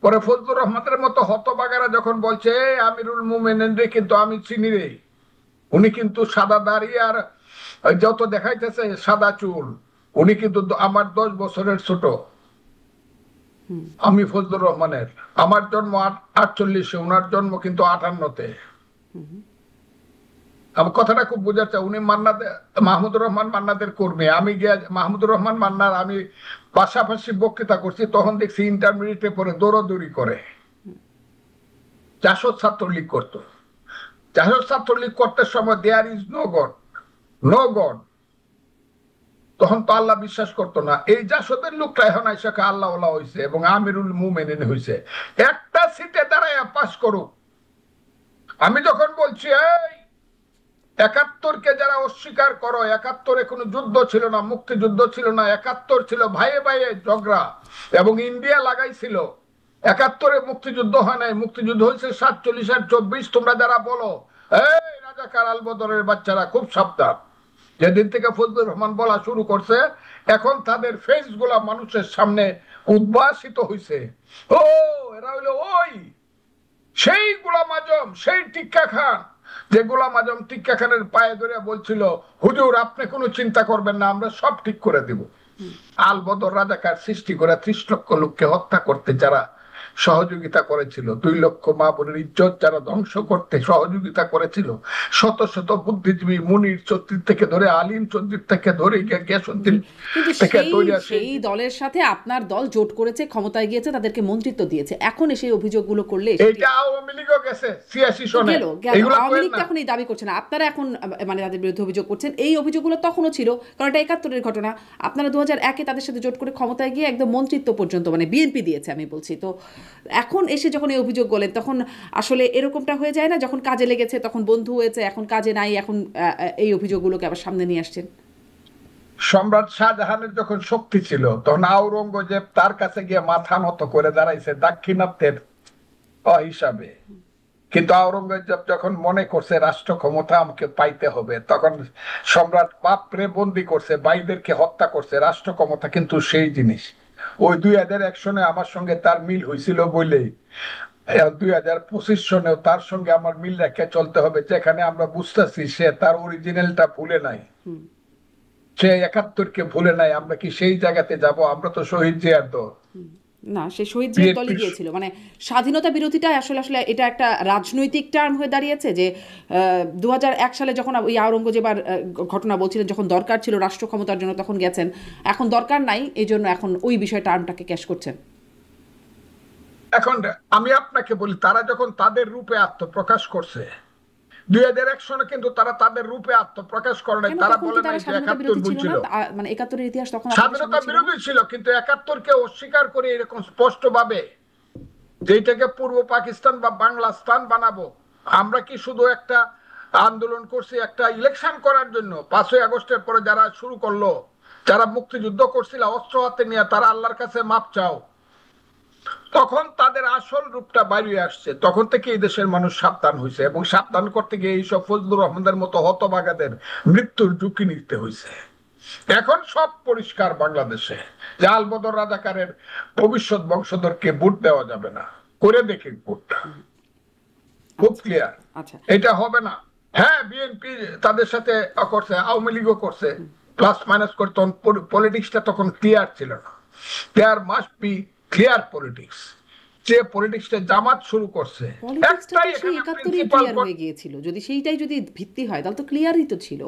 পরে ফজলুর রহমানের মতো হতবাগারা যখন বলছে আমিরুল মুমিনিন রে কিন্তু আমি চিনি রে, উনি কিন্তু সাদা দাড়ি আর যত দেখাইতেছে সাদা চুল, উনি কিন্তু আমার 10 বছরের ছোট। আমি ফজলুর রহমানের, আমার জন্ম 48-এ, উনার জন্ম কিন্তু 58-তে। আমার কথাটা খুব বোঝাচ্ছে। উনি মাহমুদুর রহমান মান্নাদের কর্মী। আমি গিয়া মাহমুদুর রহমান মান্নার আমি পাশাপাশি বক্তৃতা করছি, তখন দেখছি ইন্টারমিডিয়েটে পরে দৌড়াদৌড়ি করে। জাসদ ছাত্রলীগ করতো, জাসদ ছাত্রলীগ করতে সময় there is no God, no God. তখন তো আল্লাহ বিশ্বাস করতো না। এই জাসদের লোকটা এখন আইসাকে আল্লাহ হয়েছে এবং আমিরুল মুমিনিন হয়েছে। একটা সিটে দাঁড়ায় পাস করুক। আমি যখন বলছি এই 71-কে যারা অস্বীকার করো, 71-এ কোনো যুদ্ধ ছিল না, মুক্তিযুদ্ধ ছিল না, 71 ছিল ভাইয়ে ভাইয়ে ঝগড়া, এবং ইন্ডিয়া লাগাইছিল। 71-এ মুক্তিযুদ্ধ হয় নাই, মুক্তিযুদ্ধ হয়েছে 47 আর 24। তোমরা যারা বলো এই রাজাকার আলবদরের বাচ্চারা, খুব সাবধান। যেদিন থেকে ফজলুর রহমান বলা শুরু করছে, এখন তাদের ফেস গুলা মানুষের সামনে উদ্ভাসিত হয়েছে। ও এরা হইলো ওই সেই গোলাম আজম, সেই টিক্কা খান, যে গোলাম আজম টিক্কা খানের পায়ে ধরে বলছিল হুজুর আপনি কোনো চিন্তা করবেন না, আমরা সব ঠিক করে দিব। আলবদর রাজাকার সৃষ্টি করে 30 লক্ষ লোককে হত্যা করতে যারা সহযোগিতা করেছিল, 2 লক্ষ মা বোনের ইজ্জত যারা ধ্বংস করতে সহযোগিতা করেছিল, শত শত বুদ্ধিজীবী মুনির চৌধুরী থেকে ধরে আলিম চৌধুরী থেকে ধরে গ্যাসুদ্দিন থেকে সেই দলের সাথে আপনার দল জোট করেছে, ক্ষমতায় গিয়েছে, তাদেরকে মন্ত্রিত্ব দিয়েছে। এখন সেই অভিযোগগুলো করলে এটা আওয়ামী লীগও গেছে 86 সনে, এগুলো আওয়ামী লীগ এখন এই দাবি করছে না, আপনারা এখন মানে তাদের বিরুদ্ধে অভিযোগ করছেন। এই অভিযোগগুলো তখনও ছিল, কারণ এটা 71-এর ঘটনা। আপনারা 2001-এ তাদের সাথে জোট করে ক্ষমতায় গিয়ে একদম মন্ত্রিত্ব পর্যন্ত, মানে বিএনপি দিয়েছে আমি বলছি। তো এখন এসে যখন এই অভিযোগ বলেন, তখন আসলে এরকমটা হয়ে যায় না, যখন কাজে লেগেছে তখন বন্ধু হয়েছে, এখন কাজে নাই, এখন এই অভিযোগগুলোকে আবার সামনে নিয়ে আসছেন। সম্রাট শাহজাহানের যখন শক্তি ছিল, তখন আওরঙ্গজেব তার কাছে গিয়ে মাথা নত করে দাঁড়াইছে দাক্ষিণাত্যের হিসাবে। কিন্তু আওরঙ্গজেব যখন মনে করছে রাষ্ট্র ক্ষমতা আমাকে পাইতে হবে, তখন সম্রাট বাপরে বন্দি করছে, ভাইদেরকে হত্যা করছে। রাষ্ট্র ক্ষমতা কিন্তু সেই জিনিস। ওই 2001 সনে আমার সঙ্গে তার মিল হয়েছিল বলেই 2025 সনেও তার সঙ্গে আমার মিল রেখে চলতে হবে, যেখানে আমরা বুঝতেছি সে তার অরিজিনালটা ভুলে নাই, সে 71-কে ভুলে নাই। আমরা কি সেই জায়গাতে যাব? আমরা তো শহীদ জিয়ার দল না, সে শহীদ জিয়ার দলে গিয়েছিল। মানে স্বাধীনতা বিরোধীটা আসলে আসলে এটা একটা রাজনৈতিক টার্ম হয়ে দাঁড়িয়েছে। যে 2001 সালে যখন ওই আওরঙ্গজেবার ঘটনা বলছিলেন, যখন দরকার ছিল রাষ্ট্র ক্ষমতার জন্য তখন গেছেন, এখন দরকার নাই, এই জন্য এখন ওই বিষয় টার্মটাকে ক্যাশ করছেন। এখন আমি আপনাকে বলি, তারা যখন তাদের রূপে আত্মপ্রকাশ করছে 2001 সনে, কিন্তু তারা তাদের রূপে আত্মপ্রকাশ করে নাই। তারা বলে নাই যে 71 ভুল ছিল, মানে 71-এর ইতিহাস তখন স্বাধীনতা বিরোধী ছিল। কিন্তু 71-কে অস্বীকার করে এরকম স্পষ্ট ভাবে যেটাকে পূর্ব পাকিস্তান বা বাংলাস্তান বানাবো, আমরা কি শুধু একটা আন্দোলন করছি একটা ইলেকশন করার জন্য? 5ই আগস্টের পরে যারা শুরু করলো, যারা মুক্তিযুদ্ধ করছিল অস্ত্র হাতে নিয়ে, তারা আল্লাহর কাছে মাপ চাও। তখন তাদের আসল রূপটা বাইরে আসছে, তখন থেকে এই দেশের মানুষ সাবধান হয়েছে, এবং সাবধান করতে গিয়ে এইসব ফজলুর রহমানদের মতো হতভাগাদের মৃত্যুর ঝুঁকি নিতে হয়েছে। এখন সব পরিষ্কার বাংলাদেশে, যে আলবদর রাজাকারের ভবিষ্যৎ বংশধরকে ভোট দেওয়া যাবে না, করে দেখে ভোটটা খুব ক্লিয়ার। আচ্ছা, এটা হবে না। হ্যাঁ, বিএনপি তাদের সাথে করছে, আওয়ামী লীগও করছে, প্লাস মাইনাস করতে, পলিটিক্সটা তখন ক্লিয়ার ছিল না। There must be clear politics. যে পলিটিক্সটা জামাত শুরু করছে, পলিটিক্সটা একটাই তো সেই এখানে 71-এই প্রিন্সিপাল। ক্লিয়ার হয়ে গিয়েছিল। যদি সেইটাই যদি ভিত্তি হয় তাহলে তো ক্লিয়ারই তো ছিল।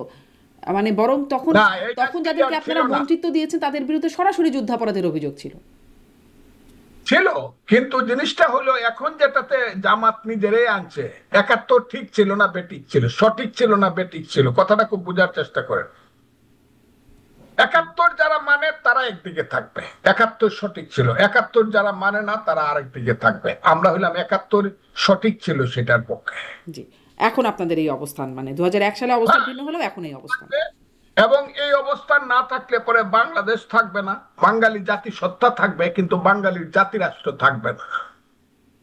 মানে বরং তখন না, এটা তখন clear যাদেরকে ছিল আপনারা না। মন্ত্রিত্ব দিয়েছেন তাদের বিরুদ্ধে সরাসরি যুদ্ধাপরাধের অভিযোগ ছিল। ছিল, কিন্তু জিনিসটা হলো এখন যেটাতে জামাত নিজেরাই আনছে, 71 ঠিক ছিল না বেঠিক ছিল, সঠিক ছিল না বেঠিক ছিল, কথাটা খুব বোঝার চেষ্টা করেন। 71 যারা মানে তারা একদিকে থাকবে, 71 সঠিক ছিল। 71 যারা মানে না তারা আরেক দিকে থাকবে। আমরা হইলাম 71 সঠিক ছিল সেটার পক্ষে। জি, এখন আপনাদের এই অবস্থান, মানে 2001 সালে অবস্থান ভিন্ন হলেও এখন এই অবস্থান। এবং এই অবস্থান না থাকলে পরে বাংলাদেশ থাকবে না, বাঙালি জাতিসত্তা থাকবে, কিন্তু বাঙালির জাতিরাষ্ট্র থাকবে না।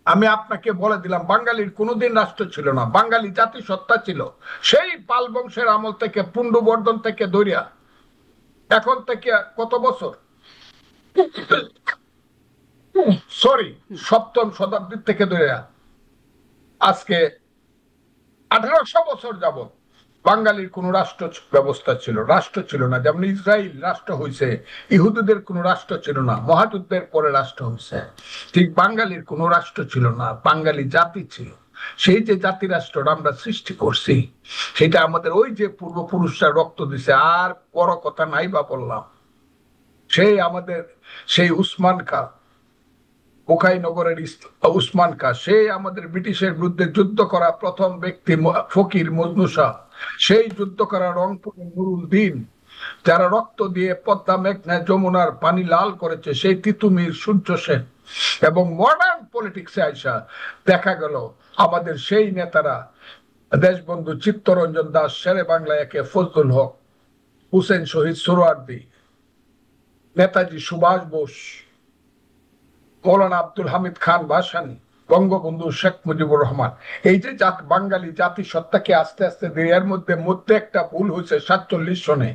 আমি আপনাকে বলে দিলাম, বাঙালির কোনোদিন রাষ্ট্র ছিল না, বাঙালি জাতিসত্তা ছিল। সেই পাল বংশের আমল থেকে, পুণ্ডবর্ধন থেকে ধরিয়া এখন থেকে কত বছর, সরি, সপ্তম শতাব্দীর থেকে ধরিয়া আজকে 1800 বছর যাবত বাঙালির কোন রাষ্ট্র ব্যবস্থা ছিল, রাষ্ট্র ছিল না। যেমন ইসরায়েল রাষ্ট্র হয়েছে, ইহুদিদের কোন রাষ্ট্র ছিল না, মহাযুদ্ধের পরে রাষ্ট্র হয়েছে। ঠিক বাঙালির কোন রাষ্ট্র ছিল না, বাঙালি জাতি ছিল। সেই যে জাতি রাষ্ট্রটা আমরা সৃষ্টি করছি, সেটা আমাদের ওই যে পূর্বপুরুষরা রক্ত দিছে, আর বড় কথা নাই বা বললাম। সেই আমাদের সেই উসমান খাঁ, বোখাইনগরের উসমান খাঁ, সেই আমাদের ব্রিটিশের বিরুদ্ধে যুদ্ধ করা প্রথম ব্যক্তি, ফকির মজনু শাহ, সেই যুদ্ধ করা রংপুরের নুরুল দিন, যারা রক্ত দিয়ে পদ্মা মেঘনা যমুনার পানি লাল করেছে, সেই তিতুমির সূর্য সেন। এবং মডার্ন পলিটিক্সে আইসা দেখা গেল আমাদের সেই নেতারা, দেশবন্ধু চিত্তরঞ্জন দাস, শেরে বাংলা একে ফজলুল হক, হুসেন শহীদ সোহরাওয়ার্দী, নেতাজি সুভাষ বোস, মৌলানা আব্দুল হামিদ খান ভাসানী, বঙ্গবন্ধু শেখ মুজিবুর রহমান, এই যে বাঙালি জাতিসত্তাকে আস্তে আস্তে এর মধ্যে একটা ভুল হয়েছে। 47 সনে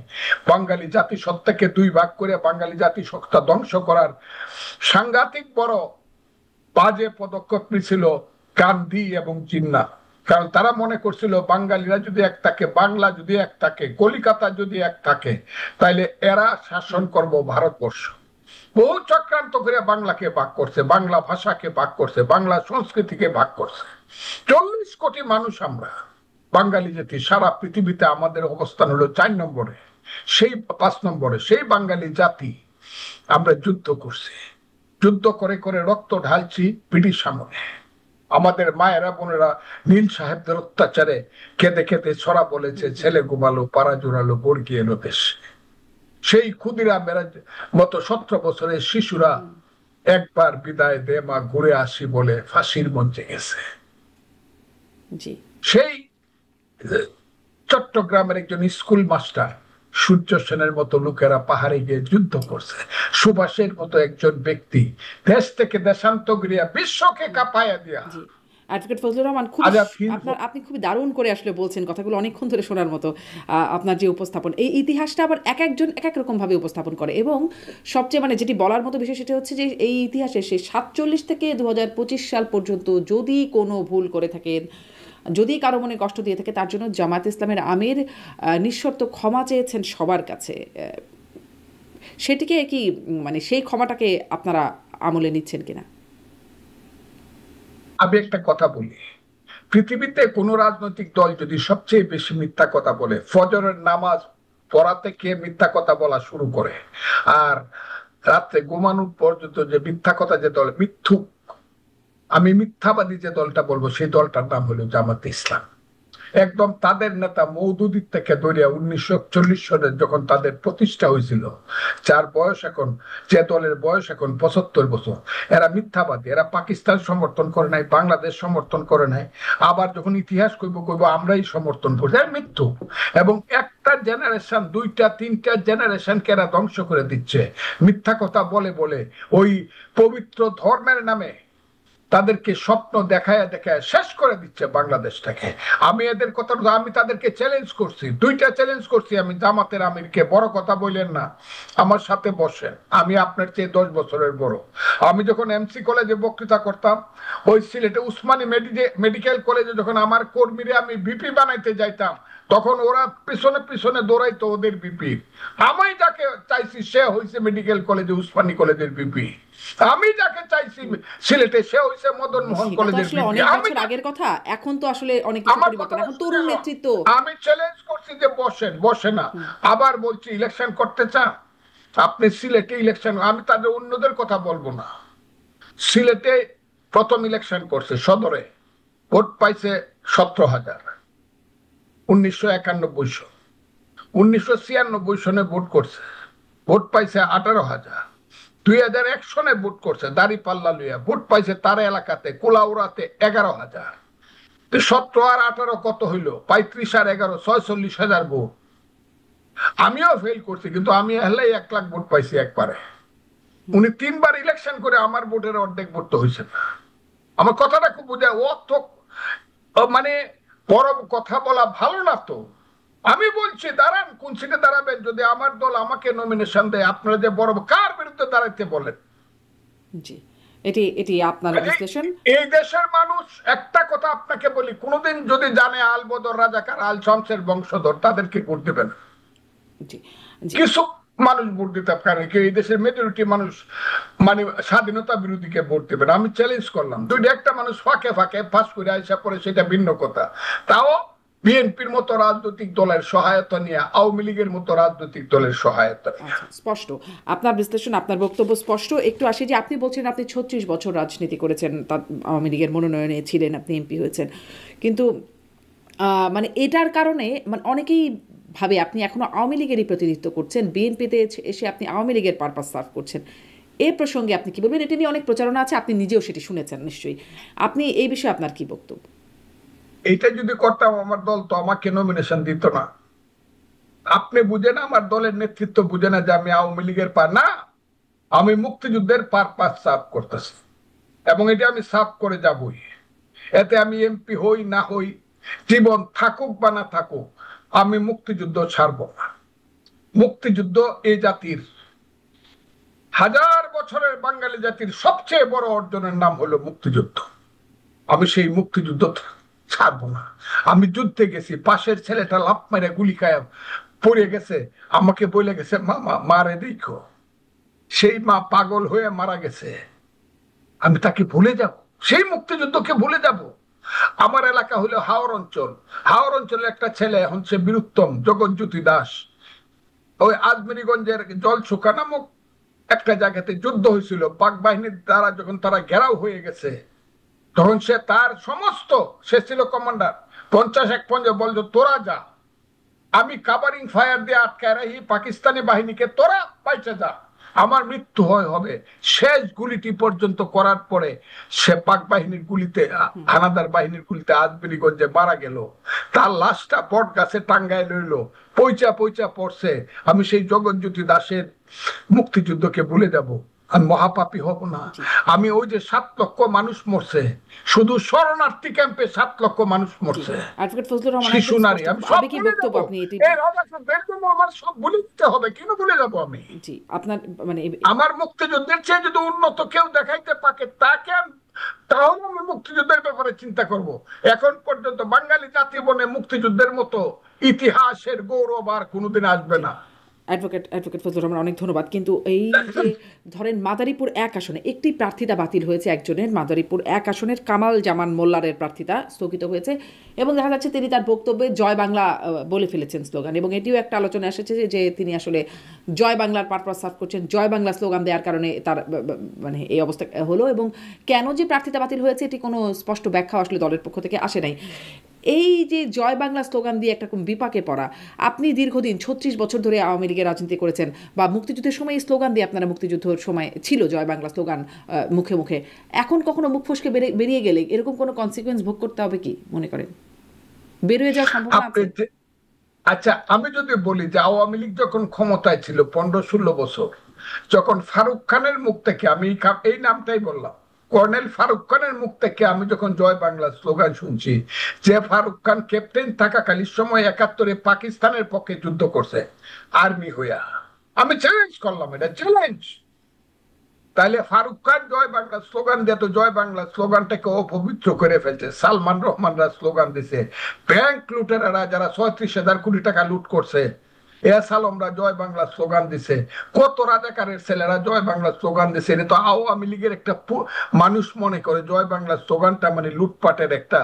বাঙালি জাতিসত্তাকে দুই ভাগ করে বাঙালি জাতিসত্তা ধ্বংস করার সাংঘাতিক বড় বাজে পদক্ষেপ নিয়েছিল গান্ধী এবং জিন্নাহ। কারণ তারা মনে করছিল বাঙালিরা যদি এক থাকে, বাংলা যদি এক থাকে, কলিকাতা যদি এক থাকে, তাইলে এরা শাসন করব ভারতবর্ষ। বহু চক্রান্ত করে বাংলাকে ভাগ করছে, বাংলা ভাষাকে ভাগ করছে, বাংলা সংস্কৃতিকে ভাগ করছে। 40 কোটি মানুষ আমরা বাঙালি জাতি, সারা পৃথিবীতে আমাদের অবস্থান হলো 4 নম্বরে, সেই 5 নম্বরে। সেই বাঙালি জাতি আমরা যুদ্ধ করছি, যুদ্ধ করে করে রক্ত ঢালছি ব্রিটিশ আমলে। আমাদের মায়েরা বোনেরা নীল সাহেবদের অত্যাচারে খেতে খেতে ছড়া বলেছে, ছেলে ঘুমালো, পাড়া জোড়ালো, বর্গি এলো দেশ। সেই ক্ষুদিরামের মতো 17 বছরের শিশুরা একবার বিদায় দে মা ঘুরে আসি বলে ফাঁসির মঞ্চে গেছে। সেই চট্টগ্রামের একজন স্কুল মাস্টার, সূর্য সেনের মতো লোকেরা পাহাড়ে গিয়ে যুদ্ধ করছে। সুভাষের মতো একজন ব্যক্তি দেশ থেকে দেশান্তরিয়া বিশ্বকে কাঁপায়া দিয়া। অ্যাডভোকেট ফজলুর রহমান, আপনি খুবই দারুণ করে আসলে বলছেন, কথাগুলো অনেকক্ষণ ধরে শোনার মতো। আপনার যে উপস্থাপন, এই ইতিহাসটা আবার এক একজন এক এক রকমভাবে উপস্থাপন করে, এবং সবচেয়ে মানে যেটি বলার মতো বিষয় সেটা হচ্ছে যে এই ইতিহাসে সে 47 থেকে 2025 সাল পর্যন্ত যদি কোনো ভুল করে থাকেন, যদি কারো মনে কষ্ট দিয়ে থাকে, তার জন্য জামায়াত ইসলামের আমির নিঃশর্ত ক্ষমা চেয়েছেন সবার কাছে। সেটিকে কি মানে সেই ক্ষমাটাকে আপনারা আমলে নিচ্ছেন কিনা? আমি একটা কথা বলি, পৃথিবীতে কোন রাজনৈতিক দল যদি সবচেয়ে বেশি মিথ্যা কথা বলে, ফজরের নামাজ পড়া থেকে মিথ্যা কথা বলা শুরু করে, আর রাত্রে ঘুমানোর পর্যন্ত যে মিথ্যা কথা, যে দল মিথ্যুক, আমি মিথ্যাবাদী যে দলটা বলবো, সেই দলটার নাম হলো জামাত ইসলাম। একদম তাদের নেতা মওদুদির থেকে ধরে 1940 সনে যখন তাদের প্রতিষ্ঠা হয়েছিল, যার বয়স এখন, যে দলের বয়স এখন 75 বছর, এরা মিথ্যাবাদী। এরা পাকিস্তান সমর্থন করে নাই, বাংলাদেশ সমর্থন করে নাই, আবার যখন ইতিহাস কইব আমরাই সমর্থন করছি, মৃত্যু। এবং একটা জেনারেশন, দুইটা তিনটা জেনারেশনকে এরা ধ্বংস করে দিচ্ছে মিথ্যা কথা বলে বলে। ওই পবিত্র ধর্মের নামে তাদেরকে স্বপ্ন দেখায় দেখায় শেষ করে দিচ্ছে বাংলাদেশটাকে। আমি এদের কথা, আমি তাদেরকে চ্যালেঞ্জ করছি, দুইটা চ্যালেঞ্জ করছি আমি জামাতের আমিরকে, বড় কথা বললেন না, আমার সাথে বসেন, আমি আপনার চেয়ে 10 বছরের বড়। আমি যখন এমসি কলেজে বক্তৃতা করতাম, ওই সিলেটে উসমানী মেডিকেল কলেজে যখন আমার কর্মীরা আমি ভিপি বানাইতে যাইতাম, তখন ওরা পিছনে পিছনে দৌড়াইতো ওদের ভিপি। আমি যাকে চাইছি সে হয়েছে মেডিকেল কলেজে উসমানী কলেজের ভিপি, আমি যাকে চাইছি সিলেটে সে হয়েছে মদন মোহন কলেজের ভিপি। আগের কথা, এখন তো আসলে অনেক কিছু পরিবর্তন, এখন তরুণ নেতৃত্ব। আমি চ্যালেঞ্জ করছি যে বসেন, বসে না। আবার বলছি ইলেকশন করতে চান আপনি সিলেটে ইলেকশন, আমি তাদের অন্যদের কথা বলবো না। সিলেটে প্রথম ইলেকশন করছে সদরে, ভোট পাইছে 17,000 1991 সন। 1996 সনে ভোট করছে, ভোট পাইছে 18,000। 2001 সনে ভোট করছে দাঁড়িপাল্লা লইয়া, ভোট পাইছে তার এলাকাতে কোলাউড়াতে 11,000। 17 আর 18 কত হইল? 35 আর 11 46,000 ভোট। আমিও ফেল করছি, কিন্তু আমি হলেই 1 লাখ ভোট পাইছি একবারে। উনি 3বার ইলেকশন করে আমার ভোটের অর্ধেক ভোট তো হয়েছে না। আমার কথাটা খুব বোঝায়, ও তো মানে বড় কথা বলা ভালো না তো। আমি বলছি দাঁড়ান, কোন সিটে দাঁড়াবেন? যদি আমার দল আমাকে নমিনেশন দেয়, আপনারা যে বড় কার বিরুদ্ধে দাঁড়াইতে বলেন? জি, এটি আপনার বিশ্লেষণ। এই দেশের মানুষ, একটা কথা আপনাকে বলি, কোনদিন যদি জানে আল বদর রাজাকার আল শামসের বংশধর, তাদেরকে ভোট দিবেন। কিছু মানুষ ভোট দিতে পারে, এই দেশের মেজরিটি মানুষ মানে স্বাধীনতা বিরোধীকে ভোট দেবেন। আমি চ্যালেঞ্জ করলাম, দুইটা একটা মানুষ ফাঁকে ফাঁকে ফাঁস করে আইসা পরে, সেটা ভিন্ন কথা। তাও বিএনপির মতো রাজনৈতিক দলের সহায়তা নিয়ে, আওয়ামী লীগের মতো রাজনৈতিক দলের সহায়তা। স্পষ্ট আপনার বিশ্লেষণ, আপনার বক্তব্য স্পষ্ট। একটু আসি যে আপনি বলছেন আপনি 36 বছর রাজনীতি করেছেন, আওয়ামী লীগের মনোনয়নে ছিলেন, আপনি এমপি হয়েছেন, কিন্তু মানে এটার কারণে মানে অনেকেই ভাবে আপনি এখনো আওয়ামী লীগেরই প্রতিনিধিত্ব করছেন, বিএনপিতে এসে আপনি আওয়ামী লীগের পারপাস সার্ভ করছেন। এই প্রসঙ্গে আপনি কি বলবেন? এটা নিয়ে অনেক প্রচারণা আছে, আপনি নিজেও সেটি শুনেছেন নিশ্চয়ই। আপনি এই বিষয়ে আপনার কি বক্তব্য? এইটা যদি করতাম, আমার দল তো আমাকে নমিনেশন দিত না। আপনি বুঝেন, আমার দলের নেতৃত্ব বুঝে না যে আমি আওয়ামী লীগের না, আমি মুক্তিযুদ্ধের পারপাস সার্ভ করতেছি, এবং এটা আমি সার্ভ করে যাবই। এতে আমি এমপি হই না হই, জীবন থাকুক বা না থাকুক, আমি মুক্তিযুদ্ধ ছাড়ব না। মুক্তিযুদ্ধ এই জাতির, 1000 বছরের বাঙালি জাতির সবচেয়ে বড় অর্জনের নাম হলো মুক্তিযুদ্ধ। আমি সেই মুক্তিযুদ্ধ ছাড়বো না। আমি যুদ্ধে গেছি, পাশের ছেলেটা লাফ মেরে গুলি খায় পড়ে গেছে, আমাকে বলে গেছে মামা মারে দেখো, সেই মা পাগল হয়ে মারা গেছে, আমি তাকে ভুলে যাব? সেই মুক্তিযুদ্ধকে ভুলে যাব? আমার এলাকা হলো হাওর অঞ্চল। হাওর অঞ্চলে একটা ছেলে হচ্ছে বীরুত্তম জগৎজ্যোতি দাস, ওই আজমেরিগঞ্জের জলছুকা নামক একটা জায়গাতে যুদ্ধ হয়েছিল পাক বাহিনীর দ্বারা। যখন তারা ঘেরাও হয়ে গেছে, তখন সে তার সমস্ত, সে ছিল কমান্ডার, 50-1 বলতো তোরা যা, আমি কাভারিং ফায়ার দিয়ে আটকায় রাখি পাকিস্তানি বাহিনীকে, তোরা পাইছে যা, আমার মৃত্যু হবে। শেষ গুলিটি পর্যন্ত করার পরে সে পাক বাহিনীর গুলিতে, হানাদার বাহিনীর গুলিতে আজমেরিগঞ্জে মারা গেল। তার লাশটা বট গাছে টাঙ্গায় লইল, পয়চা পয়চা পড়ছে। আমি সেই জগৎজ্যোতি দাসের মুক্তিযুদ্ধকে ভুলে যাব? আমি মহাপাপী হব না? আমি ওই যে 7 লক্ষ মানুষ মরছে, শুধু শরণার্থী ক্যাম্পে 7 লক্ষ মানুষ মরছে, শিশু নারী, আমি সব ভুলে যাব? আমার সব ভুলে দিতে হবে? কেন ভুলে যাবো আমি? আপনার মানে আমার মুক্তিযুদ্ধের চেয়ে যদি উন্নত কেউ দেখাইতে পারে, তাকে তাহলে আমি মুক্তিযুদ্ধের ব্যাপারে চিন্তা করব। এখন পর্যন্ত বাঙালি জাতি বনে মুক্তিযুদ্ধের মতো ইতিহাসের গৌরব আর কোনোদিন আসবে না। অ্যাডভোকেট ফজলুর রহমান, অনেক ধন্যবাদ। কিন্তু এই যে ধরেন মাদারীপুর 1 আসনে একটি প্রার্থিতা বাতিল হয়েছে, একজনের, মাদারীপুর 1 আসনের কামাল জামান মোল্লারের প্রার্থিতা স্থগিত হয়েছে, এবং দেখা যাচ্ছে তিনি তার বক্তব্যে জয় বাংলা বলে ফেলেছেন স্লোগান, এবং এটিও একটা আলোচনা এসেছে যে তিনি আসলে জয় বাংলার পারপাস সার্ভ করছেন, জয় বাংলা স্লোগান দেওয়ার কারণে তার মানে এই অবস্থা হলো। এবং কেন যে প্রার্থিতা বাতিল হয়েছে এটি কোনো স্পষ্ট ব্যাখ্যা আসলে দলের পক্ষ থেকে আসে নাই। এই যে জয় বাংলা স্লোগান দিয়ে একটা বিপাকে পড়া, আপনি দীর্ঘদিন 36 বছর ধরে আওয়ামী লীগের রাজনীতি করেছেন, বা মুক্তিযুদ্ধের সময় এই স্লোগান দিয়ে আপনারা মুক্তিযুদ্ধের সময় ছিল জয় বাংলা স্লোগান মুখে মুখে, এখন কখনো মুখ ফসকে বেরিয়ে গেলে এরকম কোনো কনসিকুয়েন্স ভোগ করতে হবে কি মনে করেন? বেরিয়ে যাওয়ার সম্ভাবনা আছে? আচ্ছা, আমি যদি বলি যে আওয়ামী লীগ যখন ক্ষমতায় ছিল 15-16 বছর, যখন ফারুক খানের মুখ থেকে, আমি এই নামটাই বললাম, কর্নেল ফারুক খানের মুখ থেকে আমি যখন জয় বাংলা স্লোগান শুনছি, যে ফারুক খান ক্যাপ্টেন থাকাকালীন সময় 71-এ পাকিস্তানের পক্ষে যুদ্ধ করছে আর্মি হইয়া, আমি চ্যালেঞ্জ করলাম, এটা চ্যালেঞ্জ। তাইলে ফারুক খান জয় বাংলা স্লোগান দিয়ে তো জয় বাংলা স্লোগানটাকে অপবিত্র করে ফেলছে। সালমান রহমানরা স্লোগান দিছে, ব্যাংক লুটেরারা যারা 36,000 কোটি টাকা লুট করছে এসালমরা জয় বাংলা স্লোগান দিছে, কত রাজাকারের ছেলেরা জয় বাংলা স্লোগান দিছে। এটা তো আওয়ামী লীগের একটা মানুষ মনে করে জয় বাংলা স্লোগানটা মানে লুটপাটের একটা,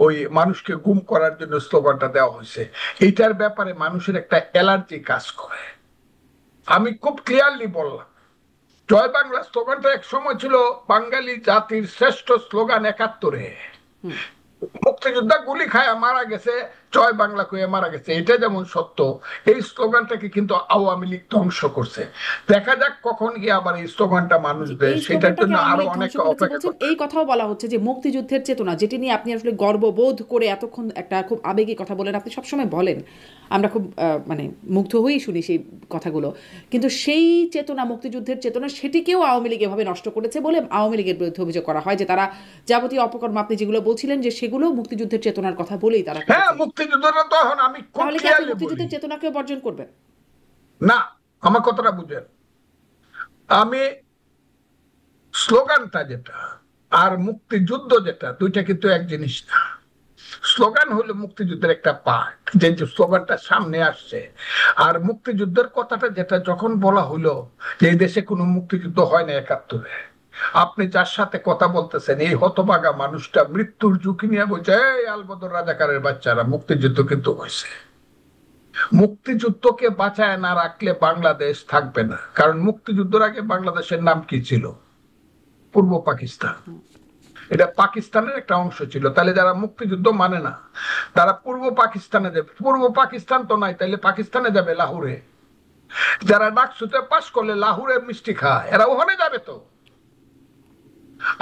ওই মানুষকে গুম করার জন্য স্লোগানটা দেওয়া হয়েছে। এইটার ব্যাপারে মানুষের একটা অ্যালার্জি কাজ করে। আমি খুব ক্লিয়ারলি বললাম, জয় বাংলা স্লোগানটা এক সময় ছিল বাঙালি জাতির শ্রেষ্ঠ স্লোগান 71-এ। মুক্তিযোদ্ধা গুলি খায় মারা গেছে, জয় বাংলা কয়ে মারা গেছে, এটা যেমন সত্য, এই স্লোগানটাকে কিন্তু আওয়ামী লীগ ধ্বংস করছে। দেখা যাক কখন গিয়ে আবার এই স্লোগানটা মানুষ দেয়, সেটার জন্য আরো অনেক অপেক্ষা। এই কথাও বলা হচ্ছে যে মুক্তিযুদ্ধের চেতনা, যেটি নিয়ে আপনি আসলে গর্ববোধ করে এতক্ষণ একটা খুব আবেগী কথা বলেন, আপনি সবসময় বলেন, আমরা খুব মানে মুগ্ধ হয়েই শুনি সেই কথাগুলো, কিন্তু সেই চেতনা, মুক্তিযুদ্ধের চেতনা, সেটিকেও আওয়ামী লীগ এভাবে নষ্ট করেছে বলে আওয়ামী লীগের বিরুদ্ধে অভিযোগ করা হয় যে তারা যাবতীয় অপকর্ম আপনি যেগুলো বলছিলেন যে সেগুলো মুক্তিযুদ্ধের চেতনার কথা বলেই তারা। হ্যাঁ, মুক্তিযুদ্ধটা তো এখন আমি খুব ক্লিয়ারলি বলি, মুক্তিযুদ্ধের চেতনাকে বর্জন করবেন না। আমার কথাটা বুঝেন, আমি স্লোগানটা যেটা আর মুক্তিযুদ্ধ যেটা, দুইটা কিন্তু এক জিনিস না। স্লোগান হলো মুক্তিযুদ্ধের একটা পার্ট, যে স্লোগানটা সামনে আসছে। আর মুক্তিযুদ্ধের কথাটা যেটা যখন বলা হলো যে এই দেশে কোনো মুক্তিযুদ্ধ হয় না 71-এ, আপনি যার সাথে কথা বলতেছেন এই হতভাগা মানুষটা মৃত্যুর ঝুঁকি নিয়ে বলছে, এই আলবদর রাজাকারের বাচ্চারা মুক্তিযুদ্ধ কিন্তু হয়েছে। মুক্তিযুদ্ধকে বাঁচায় না রাখলে বাংলাদেশ থাকবে না। কারণ মুক্তিযুদ্ধের আগে বাংলাদেশের নাম কি ছিল? পূর্ব পাকিস্তান। এটা পাকিস্তানের একটা অংশ ছিল। তাহলে যারা মুক্তিযুদ্ধ মানে না তারা পূর্ব পাকিস্তানে যাবে। পূর্ব পাকিস্তান তো নাই, তাহলে পাকিস্তানে যাবে লাহোরে। যারা ডাকসুতে পাস করলে লাহোরে মিষ্টি খায়, এরা ওখানে যাবে। তো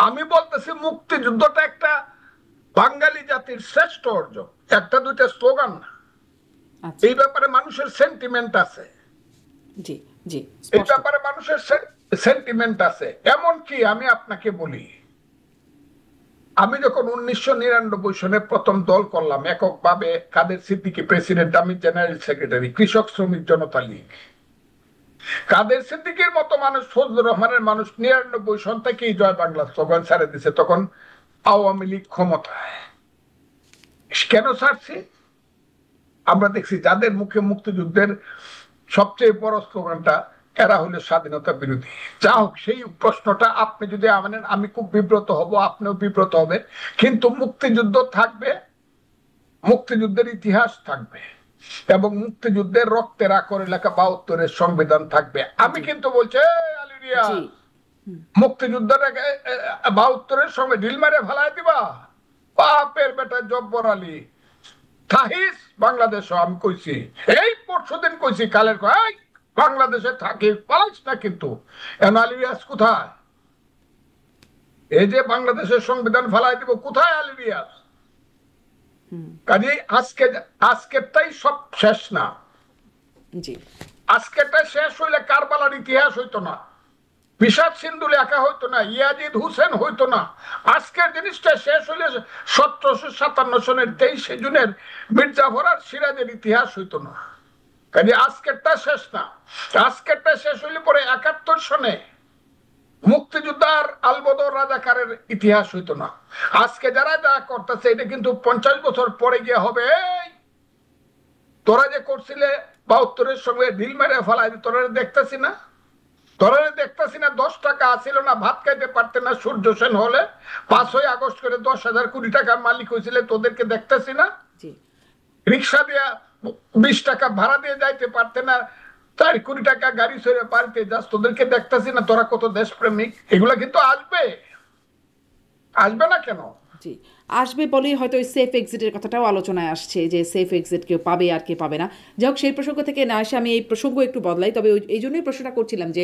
আমি বলতেছি মুক্তিযুদ্ধটা একটা বাঙালি জাতির শ্রেষ্ঠ অর্জন, একটা দুইটা স্লোগান না। এই ব্যাপারে মানুষের সেন্টিমেন্ট আছে। জি জি, এই ব্যাপারে মানুষের সেন্টিমেন্ট আছে। এমনকি আমি আপনাকে বলি, আমি যখন 1999 সনে প্রথম দল করলাম এককভাবে, কাদের সিদ্দিকী প্রেসিডেন্ট, আমি জেনারেল সেক্রেটারি, কৃষক শ্রমিক জনতা লীগ। কাদের সিদ্দিকীর মতো মানুষ, ফজলুর রহমানের মানুষ 99 সন থেকেই জয় বাংলা স্লোগান ছাড়ে দিছে। তখন আওয়ামী লীগ ক্ষমতায়। কেন ছাড়ছে? আমরা দেখছি যাদের মুখে মুক্তিযুদ্ধের সবচেয়ে বড় স্লোগানটা, এরা হলো স্বাধীনতা বিরোধী। যা হোক, সেই প্রশ্নটা আপনি যদি আমাদের, আমি খুব বিব্রত হব, আপনিও বিব্রত হবেন, কিন্তু মুক্তিযুদ্ধ থাকবে, মুক্তিযুদ্ধের ইতিহাস থাকবে, এবং মুক্তিযুদ্ধের রক্তের আকরে লেখা 72-এর সংবিধান থাকবে। আমি কিন্তু বলছি, আলিরিয়া, মুক্তিযুদ্ধটাকে 72-এর সঙ্গে ঢিল মেরে ফেলাই দিবা, বাপের বেটা জব্বর আলী থাকিস বাংলাদেশ। আমি কইছি, এই পরশুদিন কইছি, কালের কয় বাংলাদেশে থাকি, পালাইস না। কিন্তু আলিরিয়াস কোথায়? এই যে বাংলাদেশের সংবিধান ফেলাই দিব, কোথায় আলিরিয়াস? কাজে আজকেরটাই সব শেষ না। আজকেরটা শেষ হইলে কারবালার ইতিহাস হইতো না, বিষাদ সিন্ধু লেখা হইতো না, ইয়াজিদ হুসেন হইতো না। আজকের জিনিসটা শেষ হইলে 1757 সনের 23শে জুনের মির্জাফর আর সিরাজের ইতিহাস হইতো না। কাজে আজকেরটা শেষ না। আজকেরটা শেষ হইলে পরে 71 সনে মুক্তিযোদ্ধার আলবদর রাজাকারের ইতিহাস হইতো না। আজকে যারা যা করতেছে এটা কিন্তু 50 বছর পরে গিয়ে হবে। তোরা যে করছিলে 72-এর সঙ্গে ঢিল মেরে ফেলাই, তোরা দেখতেছি না? তোরা দেখতেছি না? 10 টাকা আসিল না, ভাত খাইতে পারতে না সূর্য সেন হলে 5ই আগস্ট করে 10,000 কোটি টাকার মালিক হয়েছিল, তোদেরকে দেখতেছি না? রিক্সা দিয়ে 20 টাকা ভাড়া দিয়ে যাইতে পারতে না, 4 কোটি টাকা গাড়ি ছেড়ে বাড়িতে যাস, তোদেরকে দেখতেছি না? তোরা কত দেশপ্রেমিক। এগুলা কিন্তু আসবে, আসবে না কেন? জি, আসবে বলেই হয়তো ওই সেফ এক্সিটের কথাটাও আলোচনায় আসছে যে সেফ এক্সিট কেউ পাবে আর কে পাবে না। যাই হোক, সেই প্রসঙ্গ থেকে না এসে আমি এই প্রসঙ্গ একটু বদলাই। তবে এই জন্যই প্রশ্নটা করছিলাম যে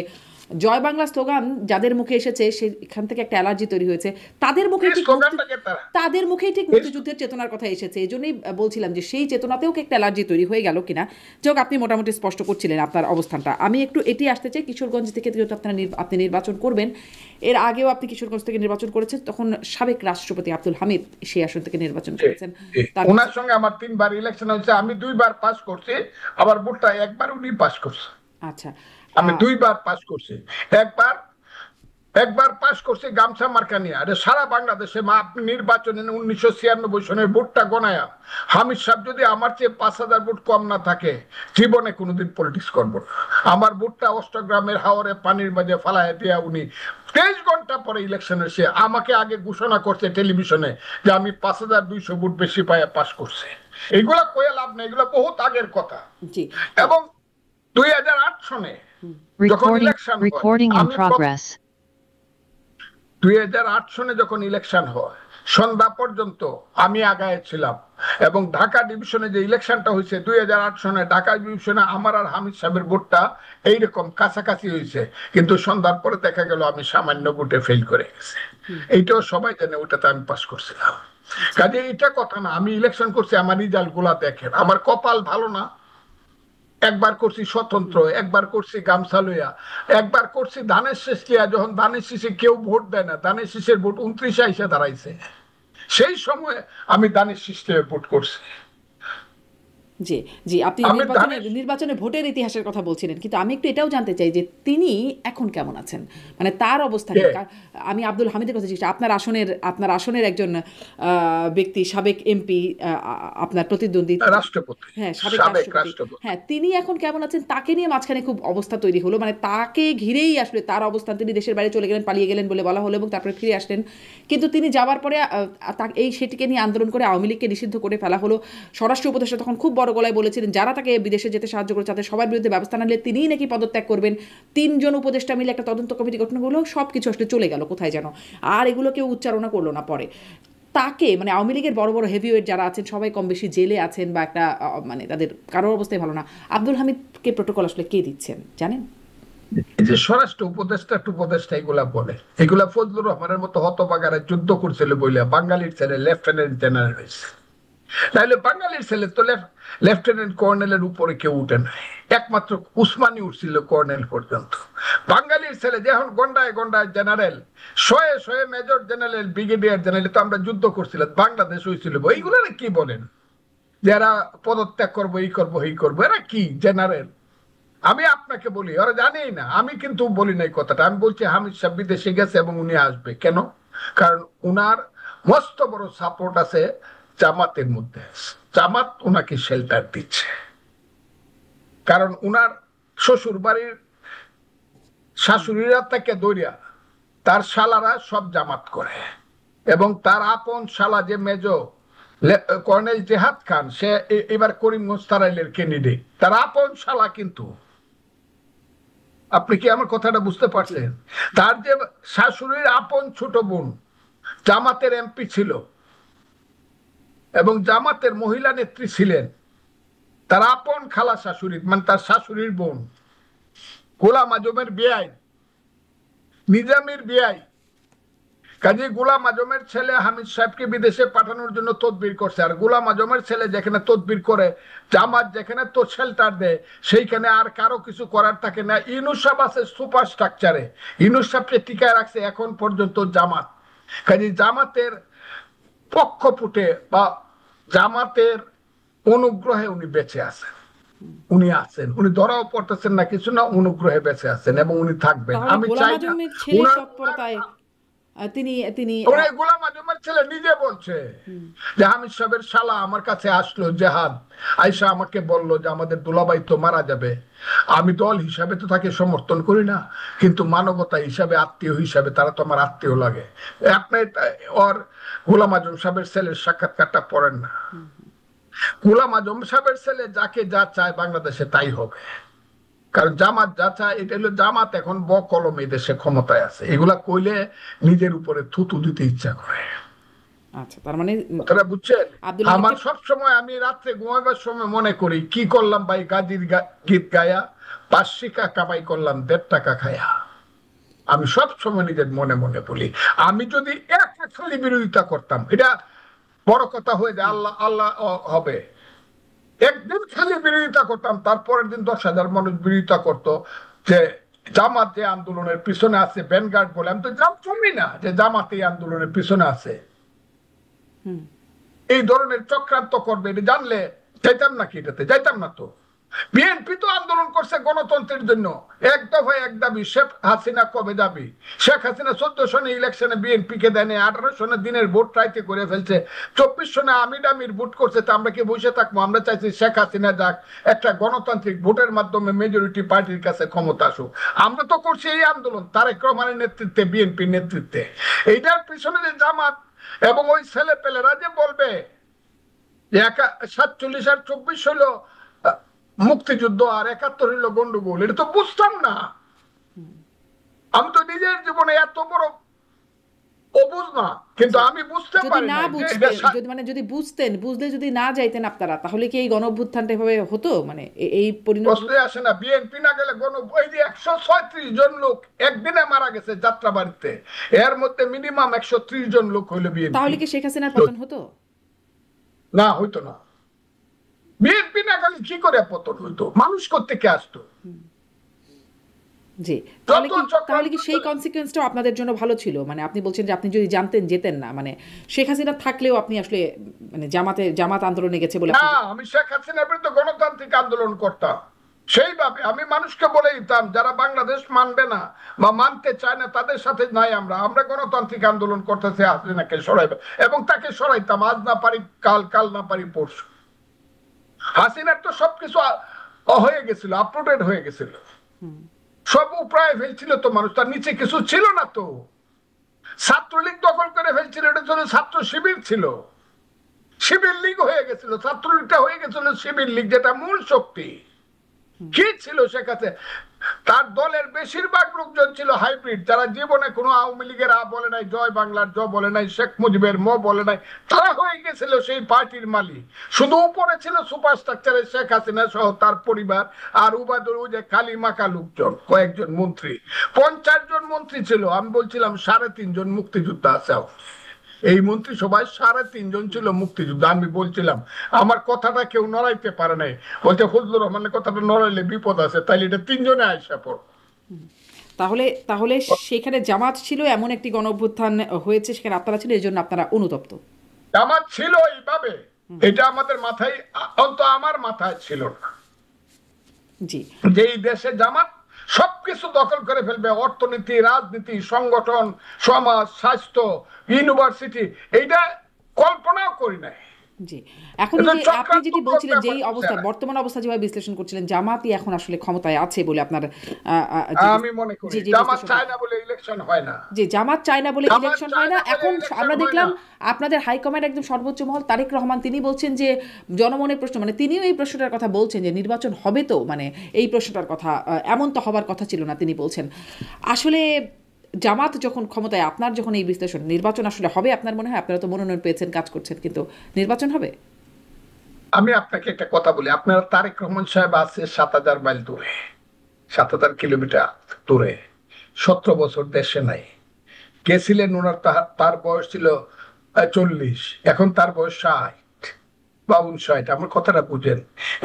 জয় বাংলা স্লোগান যাদের মুখে এসেছে সেখান থেকে একটা অ্যালার্জি তৈরি হয়েছে, তাদের মুখে এই ঠিক স্লোগানটাকে তারা তাদের মুখেই ঠিক মুক্তিযুদ্ধের চেতনার কথা এসেছে। এই জন্যই বলছিলাম যে সেই চেতনাতেও কি একটা অ্যালার্জি তৈরি হয়ে গেল কিনা। যাই হোক, আপনি মোটামুটি স্পষ্ট করছিলেন আপনার অবস্থানটা। আমি একটু এটি আসতে চাই, কিশোরগঞ্জ থেকে যেহেতু আপনি নির্বাচন করবেন, এর আগেও আপনি কিশোরগঞ্জ থেকে নির্বাচন করেছেন, তখন সাবেক রাষ্ট্রপতি আব্দুল হামিদ সেই আসন থেকে নির্বাচন করেছেন। তার ওনার সঙ্গে আমার 3 বার ইলেকশন হয়েছে, আমি 2 বার পাস করছি, আবার ভোটটা একবার উনি পাস করছে। আচ্ছা, আমি 2 বার পাস করছি। একবার একবার পাস করছি গামছা মার্কা নিয়ে। আরে সারা বাংলাদেশে আপনি নির্বাচনে 1996 সনের ভোটটা গণায়া হামিদ সাহেব যদি আমার চেয়ে 5,000 ভোট কম না থাকে, জীবনে কোনোদিন পলিটিক্স করবো না। আমার ভোটটা অষ্টগ্রামের হাওরে পানির মাঝে ফালায় দিয়া উনি 23 ঘন্টা পরে ইলেকশনে এসে আমাকে আগে ঘোষণা করছে টেলিভিশনে যে আমি 5,200 ভোট বেশি পাইয়া পাস করছে। এগুলা কয়ে লাভ নেই, এগুলা বহুত আগের কথা। জি, এবং 2008 সনে যখন ইলেকশন আমি 2008 সনে যখন ইলেকশন হয়, সন্ধ্যা পর্যন্ত আমি আগায় ছিলাম। এবং ঢাকা ডিভিশনে যে ইলেকশনটা হয়েছে 2008 সনে, ঢাকা ডিভিশনে আমার আর হামিদ সাহেবের ভোটটা এইরকম কাছাকাছি হয়েছে, কিন্তু সন্ধ্যার পরে দেখা গেল আমি সামান্য ভোটে ফেল করে গেছে। এইটাও সবাই জানে, ওটাতে আমি পাস করছিলাম। কাজে এটা কথা না, আমি ইলেকশন করছি, আমার রিজাল্ট গুলা দেখেন। আমার কপাল ভালো না, একবার করছি স্বতন্ত্র, একবার করছি গামছা লইয়া, একবার করছি ধানের শেষ লিয়া, যখন ধানের শেষে কেউ ভোট দেয় না, ধানের শেষের ভোট 29 এসে দাঁড়াইছে, সেই সময় আমি ধানের শীষে ভোট করছি। জি, জি, আপনি নির্বাচনে ভোটের ইতিহাসের কথা বলছিলেন, কিন্তু আমি একটু এটাও জানতে চাই যে তিনি এখন কেমন আছেন, মানে তার অবস্থান। আমি আব্দুল হামিদের কথা জিজ্ঞেস, আপনার আসনের একজন ব্যক্তি, সাবেক এমপি, আপনার প্রতিদ্বন্দ্বী রাষ্ট্রপতি, হ্যাঁ, সাবেক রাষ্ট্রপতি, হ্যাঁ, তিনি এখন কেমন আছেন তাকে নিয়ে মাঝখানে খুব অবস্থা তৈরি হলো, মানে তাকে ঘিরেই আসলে তার অবস্থান। তিনি দেশের বাইরে চলে গেলেন, পালিয়ে গেলেন বলে বলা হলো, এবং তারপরে ফিরে আসলেন। কিন্তু তিনি যাওয়ার পরে সেটিকে নিয়ে আন্দোলন করে আওয়ামী লীগকে নিষিদ্ধ করে ফেলা হলো। স্বরাষ্ট্র উপদেষ্টা তখন খুব বড় গলায় বলেছিলেন যারা তাকে বিদেশে যেতে সাহায্য করে তাদের সবার বিরুদ্ধে ব্যবস্থা না নিলে তিনিই নাকি পদত্যাগ করবেন। 3 জন উপদেষ্টা মিলে একটা তদন্ত কমিটি গঠন করলো, সব কিছু আসলে চলে গেল কোথায় যেন, আর এগুলো কেউ উচ্চারণ করলো না পরে। তাকে মানে আওয়ামী লীগের বড় বড় হেভিওয়েট যারা আছেন সবাই কম বেশি জেলে আছেন, বা একটা মানে তাদের কারোর অবস্থায় ভালো না। আব্দুল হামিদকে প্রোটোকল আসলে কে দিচ্ছেন জানেন? যে স্বরাষ্ট্র উপদেষ্টা এগুলা বলে, এগুলা ফজলুর রহমানের মতো হতবাগারে যুদ্ধ করছিল বলে বাঙালির ছেলে লেফটেন্যান্ট জেনারেল হয়েছে। তাহলে বাঙালির ছেলে তো লেফটেন্যান্ট কর্নেলের উপরে কেউ উঠে নাই, একমাত্র উসমানি উঠছিল কর্নেল পর্যন্ত। বাঙালির ছেলে যখন গন্ডায় গন্ডায় জেনারেল, শয়ে শয়ে মেজর জেনারেল, ব্রিগেডিয়ার জেনারেল, তো আমরা যুদ্ধ করছিলাম, বাংলাদেশ হয়েছিল। এইগুলো কি বলেন যারা পদত্যাগ করবো, এই করবো, এই করবো, এরা কি জেনারেল? আমি আপনাকে বলি, ওরা জানেই না। আমি কিন্তু বলি নাই কথাটা, আমি বলছি হামিদ সাহেব বিদেশে গেছে এবং উনি আসবে কেন? কারণ উনার মস্ত বড় সাপোর্ট আছে জামাতের মধ্যে। জামাত উনাকে শেল্টার দিচ্ছে, কারণ উনার শ্বশুর বাড়ির শাশুড়িরা থেকে দরিয়া তার শালারা সব জামাত করে, এবং তার আপন শালা যে মেজ কর্নেল জেহাদ খান, সে এবার করিমগঞ্জ তারাইলের ক্যান্ডিডেট, তার আপন শালা। কিন্তু আপনি কি আমার কথাটা বুঝতে পারছেন? তার যে শাশুড়ির আপন ছোট বোন জামাতের এমপি ছিল এবং জামাতের মহিলা নেত্রী ছিলেন, তার আপন খালা শাশুড়ি, মানে তার শাশুড়ির বোন গোলাম আজমের বিয়াই, নিজামের বিয়াই। কাজী গোলাম আজমের ছেলে হামিদ সাহেবকে বিদেশে পাঠানোর জন্য তদবির করছে, আর গোলাম আজমের ছেলে যেখানে তদবির করে, জামাত যেখানে তো শেল্টার দেয়, সেইখানে আর কারো কিছু করার থাকে না। ইউনূস সাহেব আছে সুপার স্ট্রাকচারে, ইউনূস সাহেবকে টিকায় রাখছে এখন পর্যন্ত জামাত। কাজী জামাতের পক্ষপুটে বা জামাতের অনুগ্রহে উনি বেঁচে আছেন, উনি আছেন, উনি ধরাও পড়তেছেন না কিছু না, অনুগ্রহে বেঁচে আছেন এবং উনি থাকবেন। আমি চাই না গোলাম আজমের ছেলে নিজে বলছে যে হামিদ সাহেবের শালা আমার কাছে আসলো জেহাদ, আয়সা আমাকে বললো যে আমাদের দুলাভাই তো মারা যাবে। আমি দল হিসাবে তো তাকে সমর্থন করি না, কিন্তু মানবতা হিসাবে, আত্মীয় হিসাবে তারা তো আমার আত্মীয় লাগে। আপনি ওর গোলাম আজম সাহেবের ছেলের সাক্ষাৎকারটা পড়েন না। গোলাম আজম সাহেবের ছেলে যাকে যা চায় বাংলাদেশে তাই হবে, কারণ জামাত যা চায় এটা হলো, জামাত এখন বকলম এই দেশে ক্ষমতায় আছে, এগুলা কইলে নিজের উপরে থুতু দিতে ইচ্ছা করে। আচ্ছা, তার মানে কথাটা বুঝছেন? আব্দুল আমার হালিমকে সব সময়, আমি রাত্রে ঘুমাবার সময় মনে করি কি করলাম ভাই, গাজীর গীত গায়া 5 শিকা কামাই করলাম 1.5 টাকা খায়া। আমি সব সময় নিজের মনে মনে বলি, আমি যদি এক খালি বিরোধিতা করতাম, এটা বড় কথা হয়ে যায়, আল্লাহ আল্লাহ হবে। একদিন খালি বিরোধিতা করতাম, তারপরের দিন 10,000 মানুষ বিরোধিতা করতো যে জামাত যে আন্দোলনের পিছনে আছে ভ্যানগার্ড বলে। আমি তো জানতামই না যে জামাত এই আন্দোলনের পিছনে আছে, এই ধরনের চক্রান্ত করবে এটা জানলে যাইতাম নাকি? এটাতে যাইতাম না তো। বিএনপি তো আন্দোলন করছে গণতন্ত্রের জন্য, এক দফায় এক দাবি, শেখ হাসিনা কবে যাবি। শেখ হাসিনা 14 সনে ইলেকশনে বিএনপি কে দেয়নি, 18 সনে দিনের ভোট ট্রাইতে করে ফেলছে, 24 সনে আমির আমির ভোট করছে। তা আমরা কি বসে থাকবো? আমরা চাইছি শেখ হাসিনা যাক, একটা গণতান্ত্রিক ভোটের মাধ্যমে মেজরিটি পার্টির কাছে ক্ষমতা আসুক। আমরা তো করছি এই আন্দোলন তারেক রহমানের নেতৃত্বে, বিএনপির নেতৃত্বে। এইটার পিছনে যে জামাত এবং ওই ছেলে পেলেরা যে বলবে 47 আর 24 হলো মুক্তিযুদ্ধ আর 71 হলো গন্ডগোল, এটা তো বুঝতাম না। আমি তো নিজের জীবনে এত বড় অবুঝ না, কিন্তু আমি বুঝতে যদি পারি না না বুঝতেন, যদি মানে যদি বুঝতেন, বুঝলে যদি না যাইতেন আপনারা, তাহলে কি এই গণঅভ্যুত্থানটা এভাবে হতো? মানে এই পরিণতি প্রশ্নই আসে না। বিএনপি না গেলে ওই যে 136 জন লোক একদিনে মারা গেছে যাত্রাবাড়িতে, এর মধ্যে মিনিমাম 130 জন লোক হইলো বিএনপি। তাহলে কি শেখ হাসিনার পতন হতো? না, হইতো না। বিএনপি না গেলে কি করে পতন হইতো? মানুষ কোত্থেকে আসতো? জি, তাহলে কি সেই কনসিকুয়েন্সটাও আপনাদের জন্য ভালো ছিল? মানে আপনি বলছেন যে আপনি যদি জানতেন যেতেন না, মানে শেখ হাসিনা থাকলেও আপনি আসলে মানে জামাত আন্দোলনে গেছে বলে না, আমি শেখ হাসিনার বিরুদ্ধে গণতান্ত্রিক আন্দোলন করতাম। সেইভাবে আমি মানুষকে বলে দিতাম যারা বাংলাদেশ মানবে না বা মানতে চায় না তাদের সাথে নাই, আমরা গণতান্ত্রিক আন্দোলন করতেছি হাসিনাকে সরাইবে, এবং তাকে সরাইতাম। আজ না পারি কাল, কাল না পারি পরশু। হাসিনার তো সবকিছু হয়ে গেছিল, আপলোডেড হয়ে গেছিল, সব উপরায় ফেলছিল তো মানুষ, তার নিচে কিছু ছিল না তো। ছাত্রলীগ দখল করে ফেলছিল, এটা ছিল ছাত্র শিবির ছিল, শিবির লীগ হয়ে গেছিল, ছাত্রলীগটা হয়ে গেছিল শিবির লীগ, যেটা মূল শক্তি। কি ছিল শেখ হাসিনা? তার দলের বেশিরভাগ লোকজন ছিল হাইব্রিড, যারা জীবনে কোনো আওয়ামী লীগের আ বলে নাই, জয় বাংলার জ বলে নাই, শেখ মুজিবের ম বলে নাই। তারা হয়ে গেছিল সেই পার্টির মালিক। শুধু উপরে ছিল সুপার স্ট্রাকচারে শেখ হাসিনা সহ তার পরিবার, আর উবাদুর যে কালি মাকা লোকজন, কয়েকজন মন্ত্রী, 50 জন মন্ত্রী ছিল। আমি বলছিলাম 3.5 জন মুক্তিযোদ্ধা আছে। এই মন্ত্রী সবাই 3.5 জন ছিল মুক্তিযোদ্ধা। আমি বলছিলাম আমার কথাটা কেউ নড়াইতে পারে নাই। বলছে ফজলুর রহমানের কথাটা নড়াইলে বিপদ আছে, তাইলে এটা 3 জনে আইসা পড়। তাহলে সেখানে জামাত ছিল, এমন একটি গণঅভ্যুত্থান হয়েছে, সেখানে আপনারা ছিলেন, এই জন্য আপনারা অনুতপ্ত। জামাত ছিল এইভাবে, এটা আমাদের মাথায়, অন্তত আমার মাথায় ছিল না জি, যে এই দেশে জামাত সবকিছু দখল করে ফেলবে, অর্থনীতি, রাজনীতি, সংগঠন, সমাজ, স্বাস্থ্য, ইউনিভার্সিটি, এইটা কল্পনাও করি নাই। জি। এখন এই যে আপনি যেটি বলছিলেন, যেই অবস্থা, বর্তমান অবস্থা যেভাবে বিশ্লেষণ করছিলেন, জামাতই এখন আসলে ক্ষমতায় আছে বলে আপনার আমি মনে করি জামাত চায় না বলে ইলেকশন হয় না। জি, জামাত চায় না বলে ইলেকশন হয় না। এখন আমরা দেখলাম আপনাদের হাইকমান্ড একদম সর্বোচ্চ মহল তারেক রহমান, তিনি বলছেন যে জনমনের প্রশ্ন, মানে তিনিও এই প্রশ্নটার কথা বলছেন যে নির্বাচন হবে তো, মানে এই প্রশ্নটার কথা, এমন তো হবার কথা ছিল না, তিনি বলছেন। আসলে জামাত যখন ক্ষমতায়, আপনার যখন এই বিশ্লেষণ, নির্বাচন আসলে হবে আপনার মনে হয়? আপনারা তো মনোনয়ন পেয়েছেন, কাজ করছেন, কিন্তু নির্বাচন হবে? আমি আপনাকে একটা কথা বলি, আপনার তারেক রহমান সাহেব আছে 7,000 মাইল দূরে, 7,000 কিলোমিটার দূরে, 17 বছর দেশে নাই। গেছিলেন ওনার, তার বয়স ছিল 40, এখন তার বয়স 60, 52, 60। আমার কথাটা বুঝেন।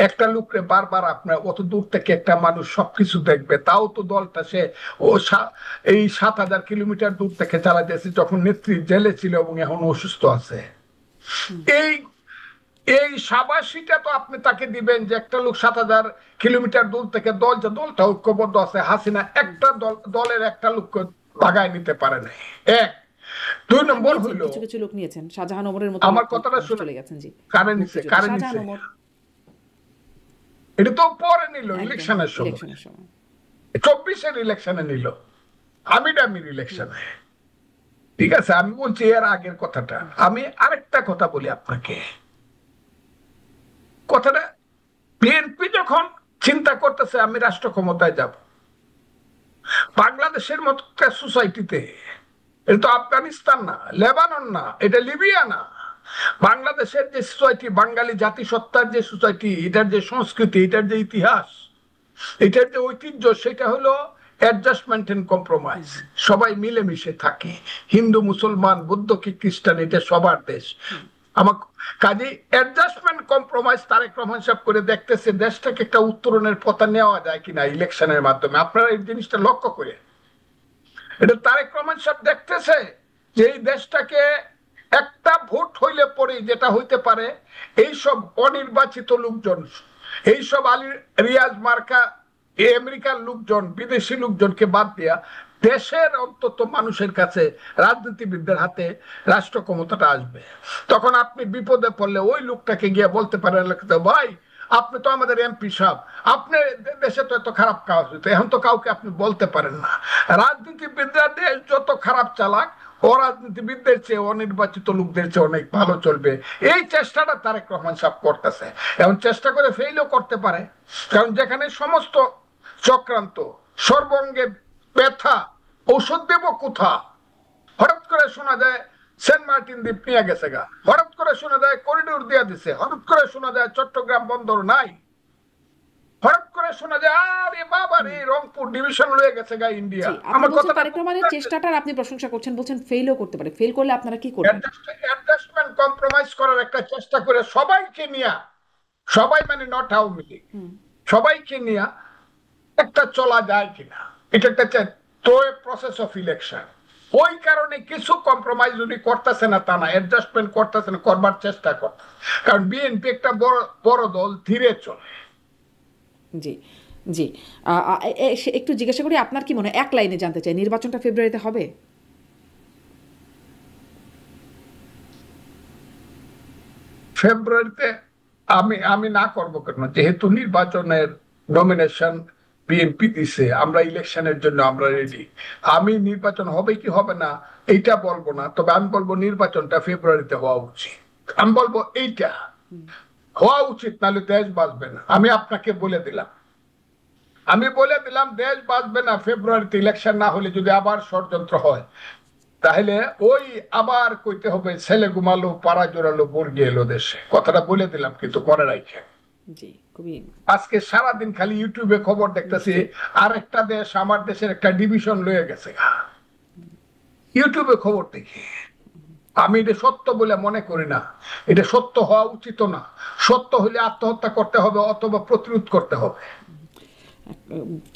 একটা লোকরে বারবার আপনার অত দূর থেকে একটা মানুষ সবকিছু দেখবে, তাও তো দলটা সে এই 7,000 কিলোমিটার দূর থেকে চালাইতেছে, যখন নেত্রী জেলে ছিল এবং এখন অসুস্থ আছে। এই এই সাবাসীটা তো আপনি তাকে দিবেন যে একটা লোক 7,000 কিলোমিটার দূর থেকে, দলটা ঐক্যবদ্ধ আছে, হাসিনা একটা দলের একটা লোককে বাগায় নিতে পারে না। 1, 2 নম্বর হইল কিছু কিছু লোক নিয়েছেন, শাহজাহান ওমরের মতো আমার কথাটা শুনে চলে গেছেন। জি, কারেন্ট এটা তো পরে নিল ইলেকশনের সময়, 24-এর ইলেকশনে নিল, আমির ইলেকশনে। ঠিক আছে, আমি বলছি এর আগের কথাটা। আমি আরেকটা কথা বলি আপনাকে, কথাটা বিএনপি যখন চিন্তা করতেছে আমি রাষ্ট্র ক্ষমতায় যাব, বাংলাদেশের মতো একটা সোসাইটিতে এটা তো আফগানিস্তান না, লেবানন না, এটা লিবিয়া না। বাংলাদেশের যে সোসাইটি, বাঙালি জাতিসত্তার যে সোসাইটি, এটার যে সংস্কৃতি, এটার যে ইতিহাস, এটার যে ঐতিহ্য, সেটা হলো অ্যাডজাস্টমেন্ট এন্ড কম্প্রোমাইজ। সবাই মিলেমিশে থাকে, হিন্দু মুসলমান বৌদ্ধ কি খ্রিস্টান, এটা সবার দেশ। আমার কাজে অ্যাডজাস্টমেন্ট কম্প্রোমাইজ তারেক রহমান সাহেব করে দেখতেছে দেশটাকে একটা উত্তরণের পথে নেওয়া যায় কিনা ইলেকশনের মাধ্যমে। আপনারা এই জিনিসটা লক্ষ্য করে, এটা তারেক রহমান সাহেব দেখতেছে যে এই দেশটাকে একটা ভোট হইলে পরে যেটা হইতে পারে, এইসব অনির্বাচিত লোকজন, এইসব আলী রিয়াজ মার্কা আমেরিকার লোকজন, বিদেশি লোকজনকে বাদ দিয়া দেশের অন্তত মানুষের কাছে, রাজনীতিবিদদের হাতে রাষ্ট্র ক্ষমতাটা আসবে। তখন আপনি বিপদে পড়লে ওই লোকটাকে গিয়ে বলতে পারেন, ভাই আপনি তো আমাদের এমপি সাহেব, আপনি দেশে তো এত খারাপ কাজ হইতো, এখন তো কাউকে আপনি বলতে পারেন না। রাজনীতিবিদরা দেশ যত খারাপ চালাক, অরাজনীতিবিদদের চেয়ে, অনির্বাচিত লোকদের চেয়ে অনেক ভালো চলবে। এই চেষ্টাটা তারেক রহমান সাহেব করতেছে, এবং চেষ্টা করে ফেইলও করতে পারে। কারণ যেখানে সমস্ত চক্রান্ত, সর্বঙ্গে ব্যথা, ঔষধ দেব কোথা, হঠাৎ করে শোনা যায় সেন্ট মার্টিন দ্বীপ নিয়ে গেছে গা, হঠাৎ করে শোনা যায় করিডোর দিয়ে দিছে, হঠাৎ করে শোনা যায় চট্টগ্রাম বন্দর নাই, হঠাৎ করে শোনা যায় আরে বাবা রে রংপুর ডিভিশন লয়ে গেছে গা ইন্ডিয়া। আমার কথা, তারেক রহমানের চেষ্টাটার আপনি প্রশংসা করছেন, বলছেন ফেলও করতে পারে। ফেল করলে আপনারা কি করবেন? অ্যাডজাস্টমেন্ট কম্প্রোমাইজ করার একটা চেষ্টা করে সবাইকে নিয়ে, সবাই মানে নট আওয়ামী লীগ, সবাইকে নিয়ে একটা চলা যায় কিনা, এটা একটা প্রসেস অফ ইলেকশন। ওই কারণে কিছু কম্প্রোমাইজ উনি করতেছে না তা না, অ্যাডজাস্টমেন্ট করতেছে না, করবার চেষ্টা করতেছে। কারণ বিএনপি একটা বড় দল, ধীরে চলে। জি জি, একটু জিজ্ঞাসা করি, আপনার কি মনে হয়, এক লাইনে জানতে চাই, নির্বাচনটা ফেব্রুয়ারিতে হবে? ফেব্রুয়ারিতে আমি না করবো কেন, যেহেতু নির্বাচনের নমিনেশন বিএনপি দিছে, আমরা ইলেকশনের জন্য আমরা রেডি। আমি নির্বাচন হবে কি হবে না এইটা বলবো না, তবে আমি বলবো নির্বাচনটা ফেব্রুয়ারিতে হওয়া উচিত। আমি বলবো এইটা হওয়া উচিত, নাহলে দেশ বাঁচবে না। আমি আপনাকে বলে দিলাম, দেশ বাঁচবে না ফেব্রুয়ারিতে ইলেকশন না হলে। যদি আবার ষড়যন্ত্র হয়, তাহলে ওই আবার কইতে হবে ছেলে ঘুমালো পাড়া জোরালো বর্গি এলো দেশে, কথাটা বলে দিলাম, কিন্তু মনে রাখে। আজকে সারাদিন খালি ইউটিউবে খবর দেখতেছি, আর একটা দেশ আমার দেশের একটা ডিভিশন লয়ে গেছে, ইউটিউবে খবর দেখি। আমি এটা সত্য বলে মনে করি না, এটা সত্য হওয়া উচিত না। সত্য হলে আত্মহত্যা করতে হবে অথবা প্রতিরোধ করতে হবে।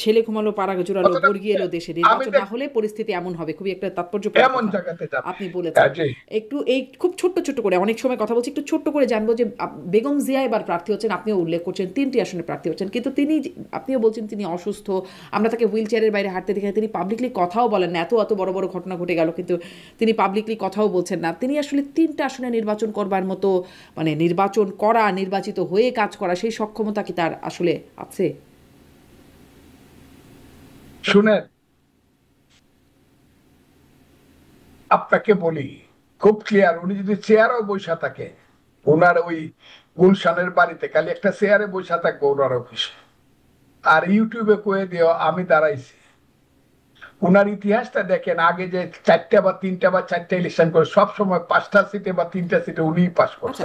ছেলে ঘুমালো পাড়া জোরালো বর্গি এলো দেশে, নির্বাচন না হলে পরিস্থিতি এমন হবে। খুবই একটা তাৎপর্যপূর্ণ এমন জায়গাতে আপনি বলেছেন। একটু এই খুব ছোট্ট ছোট্ট করে, অনেক সময় কথা বলছি, একটু ছোট্ট করে জানবো যে বেগম জিয়া এবার প্রার্থী হচ্ছেন, আপনিও উল্লেখ করছেন 3টি আসনে প্রার্থী হচ্ছেন, কিন্তু আপনিও বলছেন তিনি অসুস্থ, আমরা তাকে হুইল চেয়ারের বাইরে হাঁটতে দেখে, তিনি পাবলিকলি কথাও বলেন না। এত বড় বড় ঘটনা ঘটে গেল, কিন্তু তিনি পাবলিকলি কথাও বলছেন না। তিনি আসলে 3টা আসনে নির্বাচন করবার মতো, মানে নির্বাচন করা, নির্বাচিত হয়ে কাজ করা, সেই সক্ষমতা কি তার আসলে আছে? শুনেন, আপনাকে বলি খুব ক্লিয়ার, উনি যদি চেয়ারও বৈশা থাকে, ওনার ওই গুলশানের বাড়িতে খালি একটা চেয়ারে বৈশা থাকবো ওনার অফিসে, আর ইউটিউবে কয়ে দিও আমি দাঁড়াইছি। উনার ইতিহাসটা দেখেন, আগে যে 4টা বা 3টা বা 4টা ইলেকশন করে সবসময় 5টা সিটে বা 3টা সিটে উনি পাস করছে।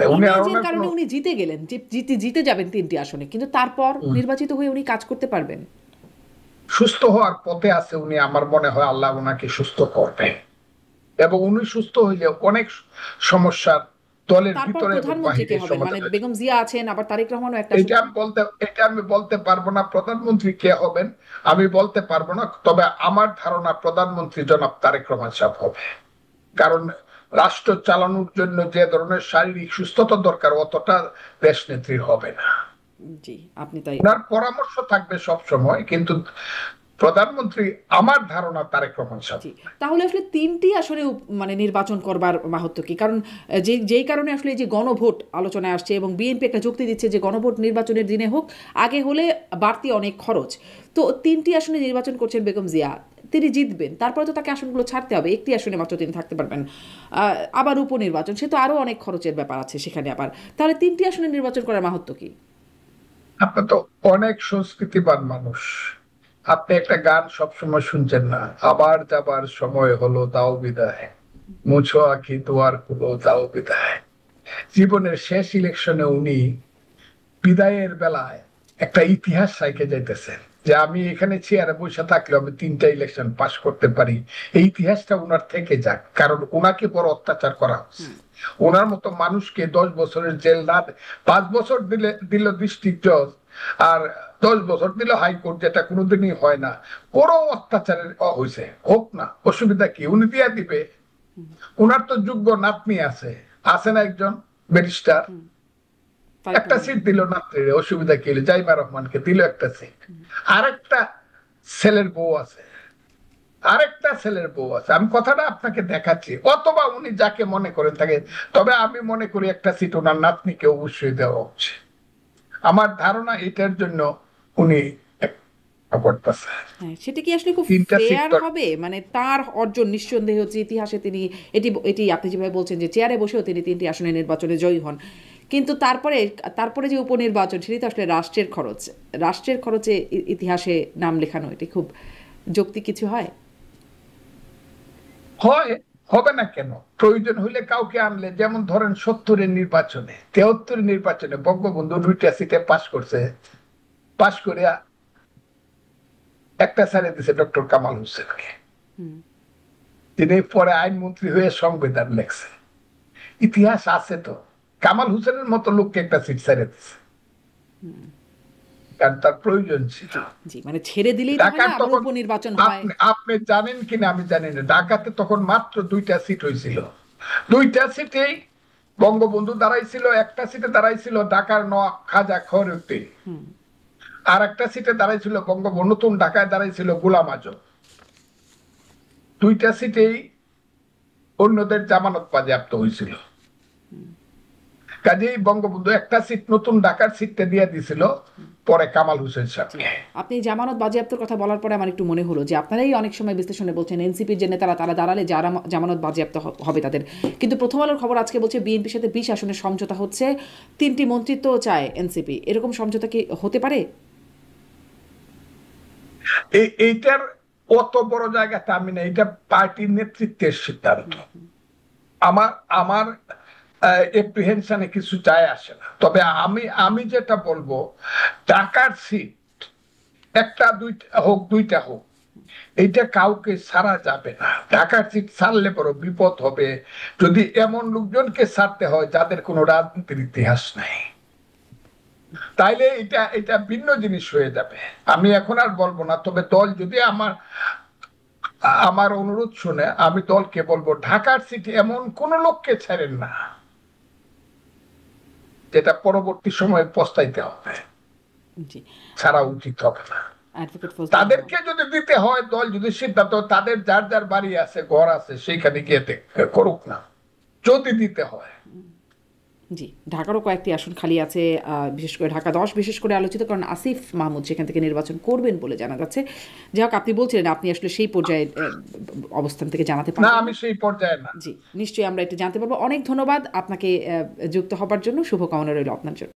উনি জিতে গেলেন, জিতে যাবেন 3টি আসনে, কিন্তু তারপর নির্বাচিত হয়ে উনি কাজ করতে পারবেন, সুস্থ হওয়ার পথে আছে উনি। আমার মনে হয় আল্লাহ ওনাকে সুস্থ করবে, এবং উনি সুস্থ হইলে অনেক সমস্যার দলের ভিতরে, মানে বেগম জিয়া আছেন, আবার তারেক রহমানও একটা, এটা আমি বলতে পারবো না প্রধানমন্ত্রী কে হবেন, আমি বলতে পারবো না। তবে আমার ধারণা প্রধানমন্ত্রী জনাব তারেক রহমান সাহেব হবে, কারণ রাষ্ট্র চালানোর জন্য যে ধরনের শারীরিক সুস্থতা দরকার অতটা দেশ নেত্রীর হবে না। জি, আপনি তাই, ওনার পরামর্শ থাকবে সব সময়, কিন্তু প্রধানমন্ত্রী আমার ধারণা তারেক রহমান সাহেব। তাহলে আসলে 3টি আসলে মানে নির্বাচন করবার মাহাত্ম্য কি? কারণ যেই কারণে আসলে যে গণভোট আলোচনায় আসছে, এবং বিএনপি একটা যুক্তি দিচ্ছে যে গণভোট নির্বাচনের দিনে হোক, আগে হলে বাড়তি অনেক খরচ। তো 3টি আসনে নির্বাচন করছেন বেগম জিয়া, তিনি জিতবেন, তারপরে তো তাকে আসনগুলো ছাড়তে হবে, একটি আসনে মাত্র তিনি থাকতে পারবেন। আবার উপনির্বাচন, সে তো আরো অনেক খরচের ব্যাপার আছে সেখানে আবার। তাহলে 3টি আসনে নির্বাচন করার মাহাত্ম্য কি? আপনার তো অনেক সংস্কৃতিবান মানুষ, আপনি একটা গান সবসময় শুনছেন না, আবার যাবার সময় হলো দাও বিদায়, মুছো আঁখি দুয়ার খুলো দাও বিদায়। জীবনের শেষ ইলেকশনে উনি বিদায়ের বেলায় একটা ইতিহাস সাইকে যাইতেছেন যে আমি এখানে চেয়ারে বসে থাকলে আমি 3টা ইলেকশন পাস করতে পারি। এই ইতিহাসটা উনার থেকে যাক, কারণ উনাকে বড় অত্যাচার করা হচ্ছে। ওনার মতো মানুষকে 10 বছরের জেল না, 5 বছর দিল ডিস্ট্রিক্ট জজ, আর 10 বছর দিল হাইকোর্ট, যেটা কোনোদিনই হয় না। বড় অত্যাচারের হয়েছে, হোক না, অসুবিধা কি, উনি দিয়া দিবে। উনার তো যোগ্য নাতনি আছে, আছে না একজন ব্যারিস্টার, একটা সিট দিল নাতনিরে, অসুবিধা কি হলো? জাইমা রহমানকে দিল একটা সিট। আরেকটা ছেলের বউ আছে, আমি কথাটা আপনাকে দেখাচ্ছি, অথবা উনি যাকে মনে করেন তাকে। তবে আমি মনে করি একটা সিট ওনার নাতনিকে অবশ্যই দেওয়া উচিত। আমার ধারণা এটার জন্য উনি সেটা কি আসলে খুব ফেয়ার হবে? মানে তার অর্জন নিঃসন্দেহে হচ্ছে ইতিহাসে তিনি এটি আপনি যেভাবে বলছেন যে চেয়ারে বসেও তিনি 3টি আসনে নির্বাচনে জয়ী হন, কিন্তু তারপরে যে উপনির্বাচন, সেটি তো আসলে রাষ্ট্রের খরচে ইতিহাসে নাম লেখানো, এটি খুব যৌক্তিক কিছু হয়? হবে না কেন? প্রয়োজন হইলে কাউকে আনলে, যেমন ধরেন 70-এর নির্বাচনে, 73-এর নির্বাচনে বঙ্গবন্ধু 2টা সিটে পাশ করে একটা ছেড়ে দিছে ডক্টর কামাল হোসেনকে, তিনি পরে আইনমন্ত্রী হয়ে সংবিধান লেখছে। ইতিহাস আছে তো, কামাল হোসেনের মতো লোককে একটা সিট ছেড়ে দিছে, কারণ তার প্রয়োজন ছিল। মানে ছেড়ে দিলেই উপনির্বাচন হয়। আপনি জানেন কিনা আমি জানি না, ঢাকাতে তখন মাত্র 2টা সিট হয়েছিল। 2টা সিটেই বঙ্গবন্ধু দাঁড়াইছিল, একটা সিটে দাঁড়াইছিল ঢাকার খাজা খয়রুদ্দিন, আর একটা সিটে দাঁড়াইছিল বঙ্গবন্ধু, নতুন ঢাকায় দাঁড়াইছিল গোলাম আজম। 2টা সিটেই অন্যদের জামানত বাজেয়াপ্ত হয়েছিল। কাজেই বঙ্গবন্ধু একটা সিট নতুন ঢাকার সিটটা দিয়ে দিছিল পরে কামাল হোসেন সাহেবকে। আপনি জামানত বাজেয়াপ্তর কথা বলার পরে আমার একটু মনে হলো যে আপনারাই অনেক সময় বিশ্লেষণে বলছেন এনসিপির যে নেতারা তারা দাঁড়ালে যারা জামানত বাজেয়াপ্ত হবে তাদের, কিন্তু প্রথম আলোর খবর আজকে বলছে বিএনপির সাথে 20 আসনের সমঝোতা হচ্ছে, 3টি মন্ত্রিত্ব চায় এনসিপি। এরকম সমঝোতা কি হতে পারে? এইটার অত বড় জায়গাতে আমি না, এটা পার্টির নেতৃত্বের সিদ্ধান্ত। আমার এপ্রিহেনশনে কিছু যায় আসে না। তবে আমি যেটা বলবো, ঢাকার সিট একটা দুইটা হোক, এইটা কাউকে ছাড়া যাবে না। ঢাকার সিট ছাড়লে বড় বিপদ হবে যদি এমন লোকজনকে ছাড়তে হয় যাদের কোনো রাজনীতির ইতিহাস নাই, তাইলে এটা ভিন্ন জিনিস হয়ে যাবে। আমি এখন আর বলবো না, তবে দল যদি আমার অনুরোধ শুনে, আমি দলকে বলবো ঢাকার সিটে এমন কোন লোককে ছাড়েন না যেটা পরবর্তী সময়ে পস্তাইতে হবে, ছাড়া উচিত হবে না। তাদেরকে যদি দিতে হয়, দল যদি সিদ্ধান্ত, তাদের যার যার বাড়ি আছে, ঘর আছে, সেইখানে গিয়ে করুক না যদি দিতে হয়। জি, ঢাকারও কয়েকটি আসন খালি আছে, বিশেষ করে ঢাকা 10 বিশেষ করে আলোচিত, কারণ আসিফ মাহমুদ সেখান থেকে নির্বাচন করবেন বলে জানা যাচ্ছে। যাই হোক, আপনি বলছিলেন আপনি আসলে সেই পর্যায়ে অবস্থান থেকে জানাতে পারবেন না, আমি সেই পর্যায়ে না। জি, নিশ্চয়ই আমরা এটা জানতে পারবো। অনেক ধন্যবাদ আপনাকে যুক্ত হবার জন্য, শুভকামনা রইল আপনার জন্য।